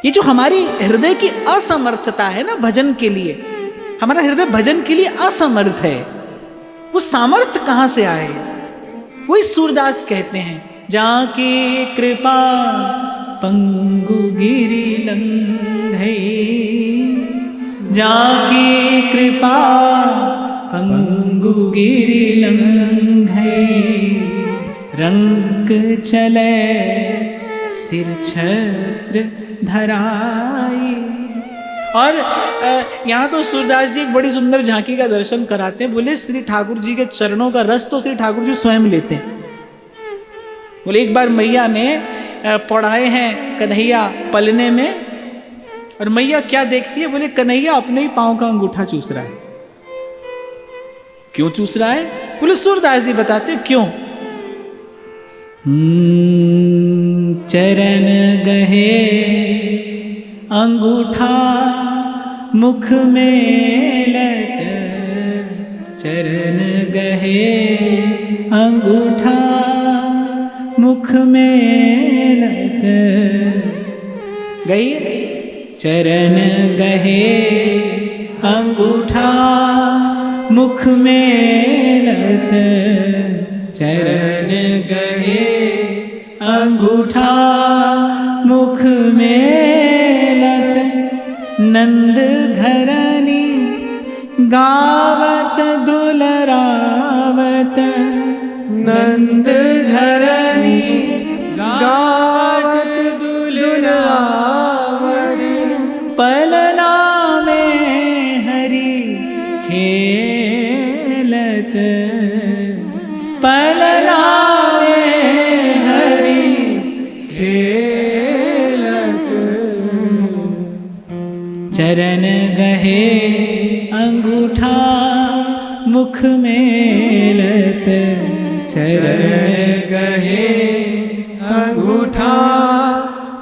ये जो हमारी हृदय की असमर्थता है ना भजन के लिए, हमारा हृदय भजन के लिए असमर्थ है, वो सामर्थ्य कहां से आए? वही सूरदास कहते हैं, जाकी कृपा पंगु गिरि लंघै, जाकी कृपा पंगु गिरि लंघै, रंक चले सिर छत्र धराई। और यहाँ तो सूरदास जी एक बड़ी सुंदर झांकी का दर्शन कराते हैं। बोले श्री ठाकुर जी के चरणों का रस तो श्री ठाकुर जी स्वयं लेते हैं। बोले एक बार मैया ने पढ़ाए हैं कन्हैया पलने में, और मैया क्या देखती है? बोले कन्हैया अपने ही पांव का अंगूठा चूस रहा है। क्यों चूस रहा है? बोले सूरदास जी बताते क्यों। चरण गहे अंगूठा मुख में लत, चरण गहे अंगूठा मुख में लत गई। चरण गहे अंगूठा मुख में लत, चरण गहे अंगूठा मुख में लत, नंद घरनी गावत दुलरावत, नंद घरनी गावत दुलरावत, पलना में हरि खेलत, पलना चरण गहे अंगूठा मुख में लत, चरण गहे अंगूठा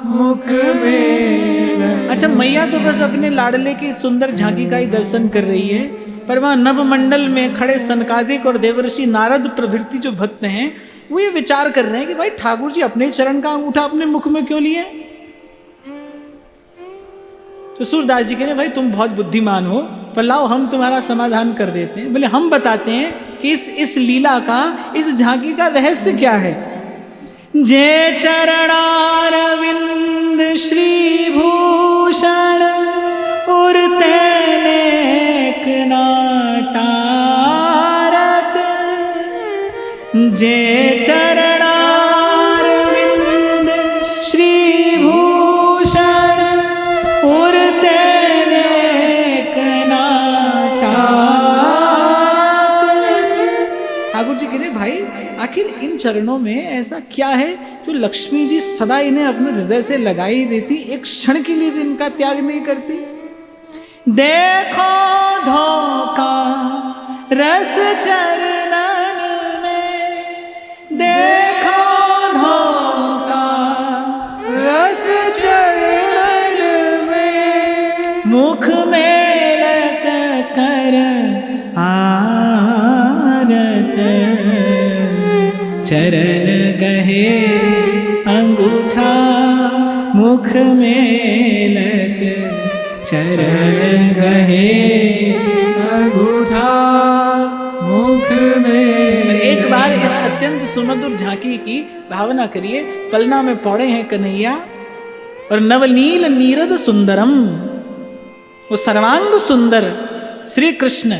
मुख में लत। अच्छा, मैया तो बस अपने लाडले की सुंदर झांकी का ही दर्शन कर रही है, पर वहां नवमंडल में खड़े सनकादिक और देवर्षि नारद प्रभृति जो भक्त हैं वो ये विचार कर रहे हैं कि भाई ठाकुर जी अपने चरण का अंगूठा अपने मुख में क्यों लिए? तो सूरदास जी कह रहे भाई तुम बहुत बुद्धिमान हो, पर लाओ हम तुम्हारा समाधान कर देते हैं। बोले हम बताते हैं कि इस लीला का, इस झांकी का रहस्य क्या है। जे चरणारविंद श्री भूषण उरते नेक नाटारत जे चरणारविंद श्री भूषण उरते नेक नाटारत। ठाकुर जी कह रहे भाई आखिर इन चरणों में ऐसा क्या है जो लक्ष्मी जी सदा इन्हें अपने हृदय से लगाई रहती, एक क्षण के लिए भी इनका त्याग नहीं करती। देखो धोखा रस चरणन में, देखो धोखा रस चरणन में, मुख मेलत कर आरत चरण गहे अंगूठा मुख मेलत चरण गहे अंगूठा मुख में। एक बार इस अत्यंत सुमधुर झांकी की भावना करिए। पलना में पौड़े हैं कन्हैया और नवनील नीरद सुंदरम, वो सर्वांग सुंदर श्री कृष्ण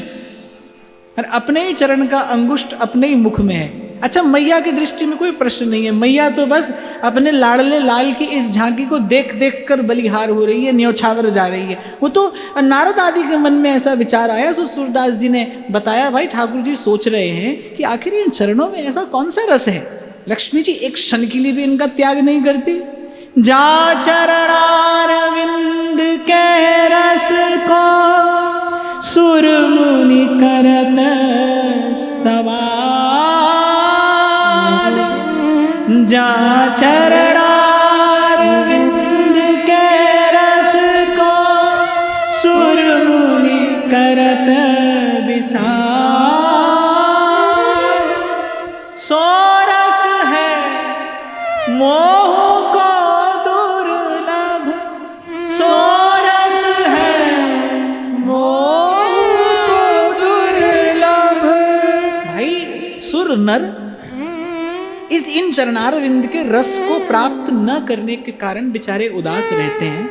और अपने ही चरण का अंगुष्ठ अपने ही मुख में है। अच्छा, मैया की दृष्टि में कोई प्रश्न नहीं है, मैया तो बस अपने लाडले लाल की इस झांकी को देख देख कर बलिहार हो रही है, न्योछावर जा रही है। वो तो नारद आदि के मन में ऐसा विचार आया, सो सूरदास जी ने बताया भाई ठाकुर जी सोच रहे हैं कि आखिर इन चरणों में ऐसा कौन सा रस है, लक्ष्मी जी एक क्षण के लिए भी इनका त्याग नहीं करती। जा चरणारविंद के रस को सुर मुनि करत स्तवाद, जा चरणारविंद के रस को सुर मुनि करत विषाद। सो रस है मोह को दुर्लभ, सो रस है मोह को दुर्लभ। भाई सुर नर इन चरणारविंद के रस को प्राप्त न करने के कारण बेचारे उदास रहते हैं।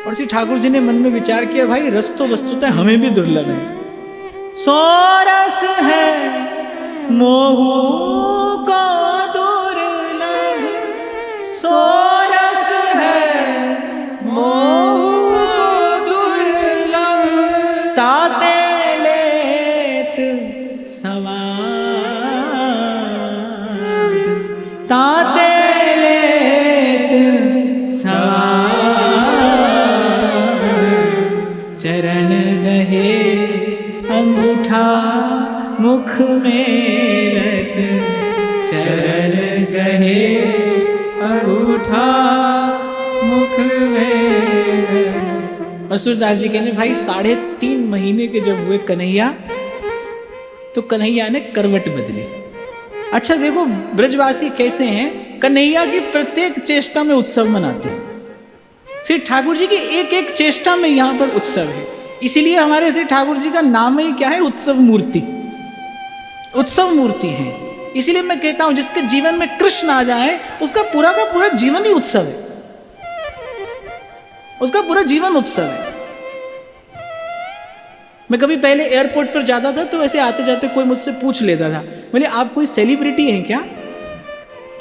और श्री ठाकुर जी ने मन में विचार किया भाई रस तो वस्तुतः हमें भी दुर्लभ है। सो रस है मोह को दुर्लभ, सो रस है मोह को दुर्लभ। ताते लेत सवाद, ताते लेत सवाद चरण गहे अंगूठा मुख मेलत चरण गहे अंगूठा मुख में। और सूरदास जी कहने भाई 3.5 महीने के जब हुए कन्हैया तो कन्हैया ने करवट बदली। अच्छा देखो ब्रजवासी कैसे हैं, कन्हैया की प्रत्येक चेष्टा में उत्सव मनाते हैं। श्री ठाकुर जी की एक एक चेष्टा में यहाँ पर उत्सव है, इसीलिए हमारे श्री ठाकुर जी का नाम ही क्या है, उत्सव मूर्ति। उत्सव मूर्ति है, इसीलिए मैं कहता हूं जिसके जीवन में कृष्ण आ जाए उसका पूरा का पूरा जीवन ही उत्सव है, उसका पूरा जीवन उत्सव है। मैं कभी पहले एयरपोर्ट पर जाता था तो ऐसे आते जाते कोई मुझसे पूछ लेता था, बोले आप कोई सेलिब्रिटी हैं क्या?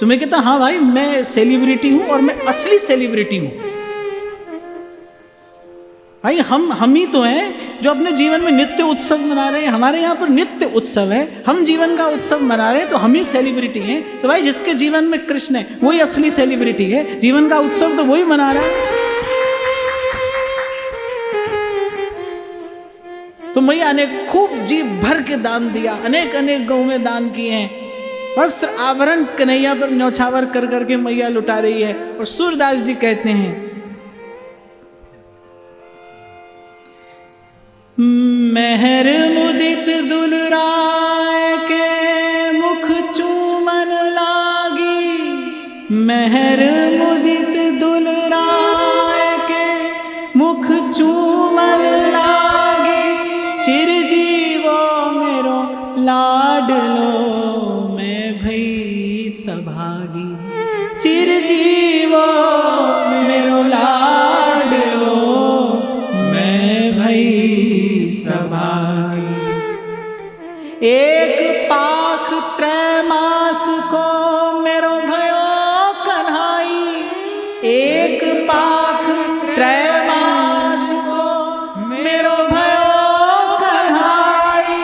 तो मैं कहता हाँ भाई मैं सेलिब्रिटी हूं और मैं असली सेलिब्रिटी हूं। भाई हम ही तो हैं जो अपने जीवन में नित्य उत्सव मना रहे हैं, हमारे यहाँ पर नित्य उत्सव है, हम जीवन का उत्सव मना रहे हैं तो हम ही सेलिब्रिटी हैं। तो भाई जिसके जीवन में कृष्ण है वही असली सेलिब्रिटी है, जीवन का उत्सव तो वही मना रहा है। तो मैया ने खूब जी भर के दान दिया, अनेक अनेक गौवें दान किए हैं, वस्त्र आभरण कन्हैया पर न्यौछावर कर करके मैया लुटा रही है। और सूरदास जी कहते हैं मेहर मुदित दुलराय के मुख चूमन लागी, मेहर मुदित दुलराय के मुख चूमन लागी, चिरजीवो मेरो लाडलो मैं भई सभागी, चिरजीवो मेरो एक पाख त्रैमास को मेरो भयो कन्हाई, एक पाख त्रैमास को मेरो भयो कन्हाई,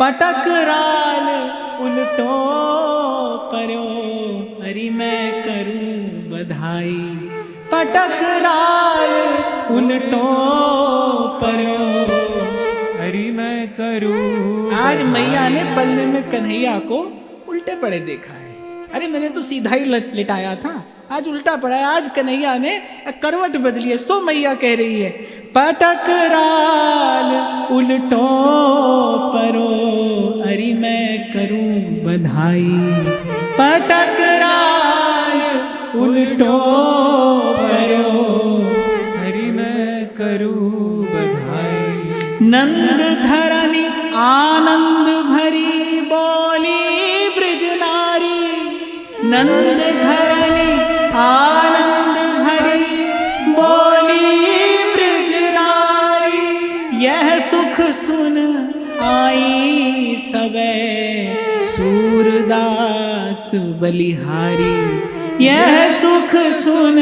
पटक राल उल्टो पर्यो हरि मैं करूं बधाई, पटक राल उल्टो पर्यो हरि मैं करूं। आज मैया ने पल्ले में कन्हैया को उल्टे पड़े देखा है। अरे मैंने तो सीधा ही लिटाया था, आज उल्टा पड़ा है। आज कन्हैया ने करवट बदली है। सो मैया कह रही है पटक राल उल्टो परो हरि मैं करूं बधाई, पटक राल उल्टो परो हरि मैं करूं बधाई। नंद धरनी आनंद भरी बोली ब्रज नारी, नंद धरनी आनंद भरी बोली ब्रज नारी, यह सुख सुन आई सबे सूरदास बलिहारी, यह सुख सुन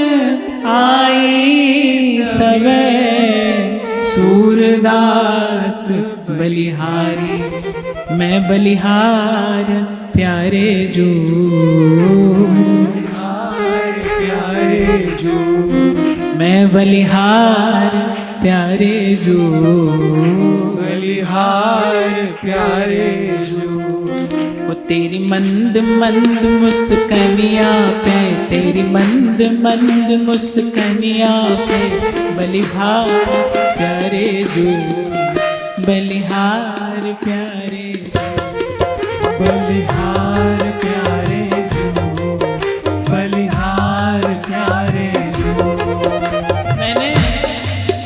आई सबे सूरदास बलिहारी, मैं बलिहार प्यारे जो, बलिहार प्यारे जो, मैं बलिहार प्यारे जो, बलिहार प्यारे जो। वो तेरी मंद मंद मुस्कनिया पे, तेरी मंद मंद मुस्कनिया पे बलिहार प्यारे जो, बलिहार प्यारे जो, बलिहार प्यारे जो, बलिहार प्यारे जो। मैंने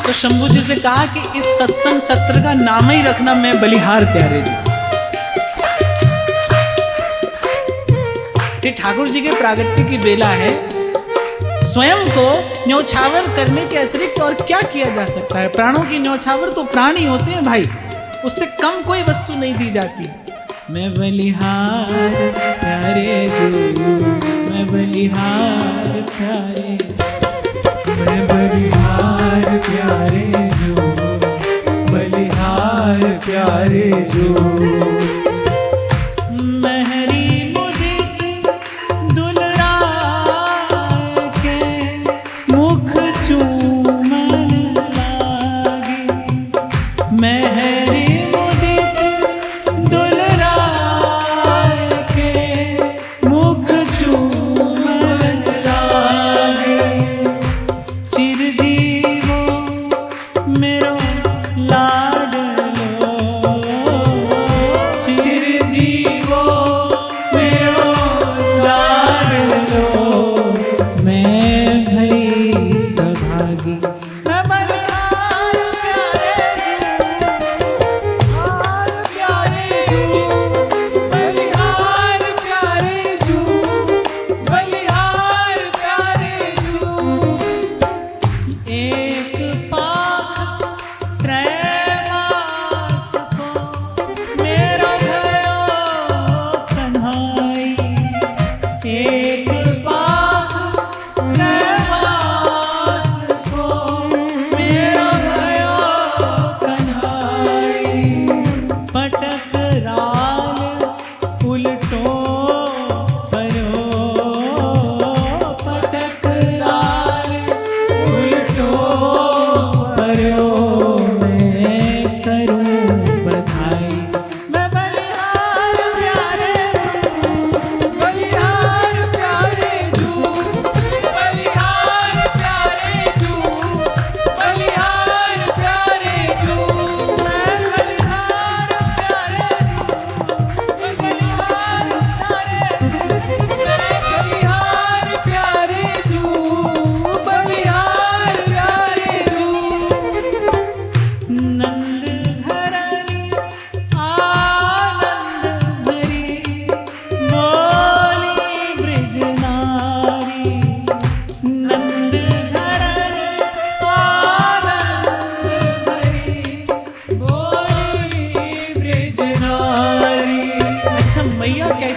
तो शंभू जी से कहा कि इस सत्संग सत्र का नाम ही रखना मैं बलिहार प्यारे जो। ठाकुर जी के प्रागट्य की बेला है। स्वयं को न्योछावर करने के अतिरिक्त और क्या किया जा सकता है? प्राणों की न्योछावर तो प्राण ही होते हैं भाई, उससे कम कोई वस्तु नहीं दी जाती। मैं बलिहार प्यारे जो, मैं बलिहार प्यारे, मैं बलिहार प्यारे जो, बलिहार प्यारे जो।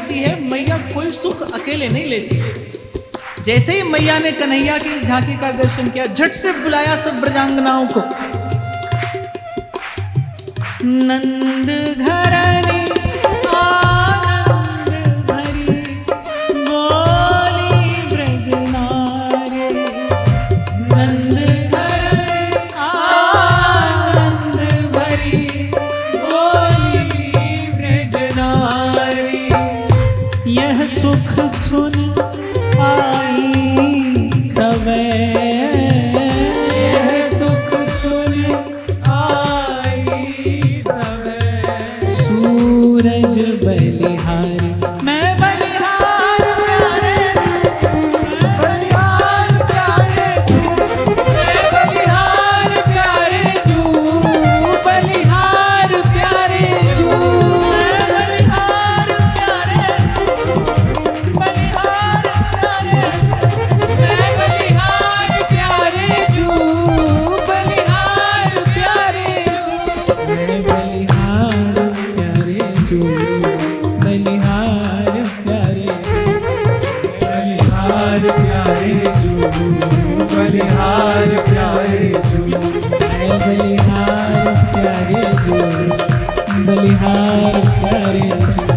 ऐसी है, मैया कोई सुख अकेले नहीं लेती। जैसे ही मैया ने कन्हैया की झांकी का दर्शन किया, झट से बुलाया सब ब्रजांगनाओं को। नंद घरनी आनंद भरी बोली ब्रज नारी। नंद घरनी आनंद भरी बोली ब्रज नारी। यह सुख सुन आई सवे, यह सुख सुन आई सवे। सूरज बलिहारी मैं बलिहार प्यारे, मैं बलिहार प्यारे मैं बलिहार प्यारे जू, बलिहार प्यारे जू। मैं बलिहार प्यारे, बलिहार प्यारे, मैं बलिहार प्यारे जू, बलिहार प्यारे जू। मैं बलिहार प्यारे जो, बलिहार प्यारे, बलिहार प्यारे जू, बलिहार प्यारे जू। मैं बलिहार प्यारे जो, बलिहार प्यारे जो।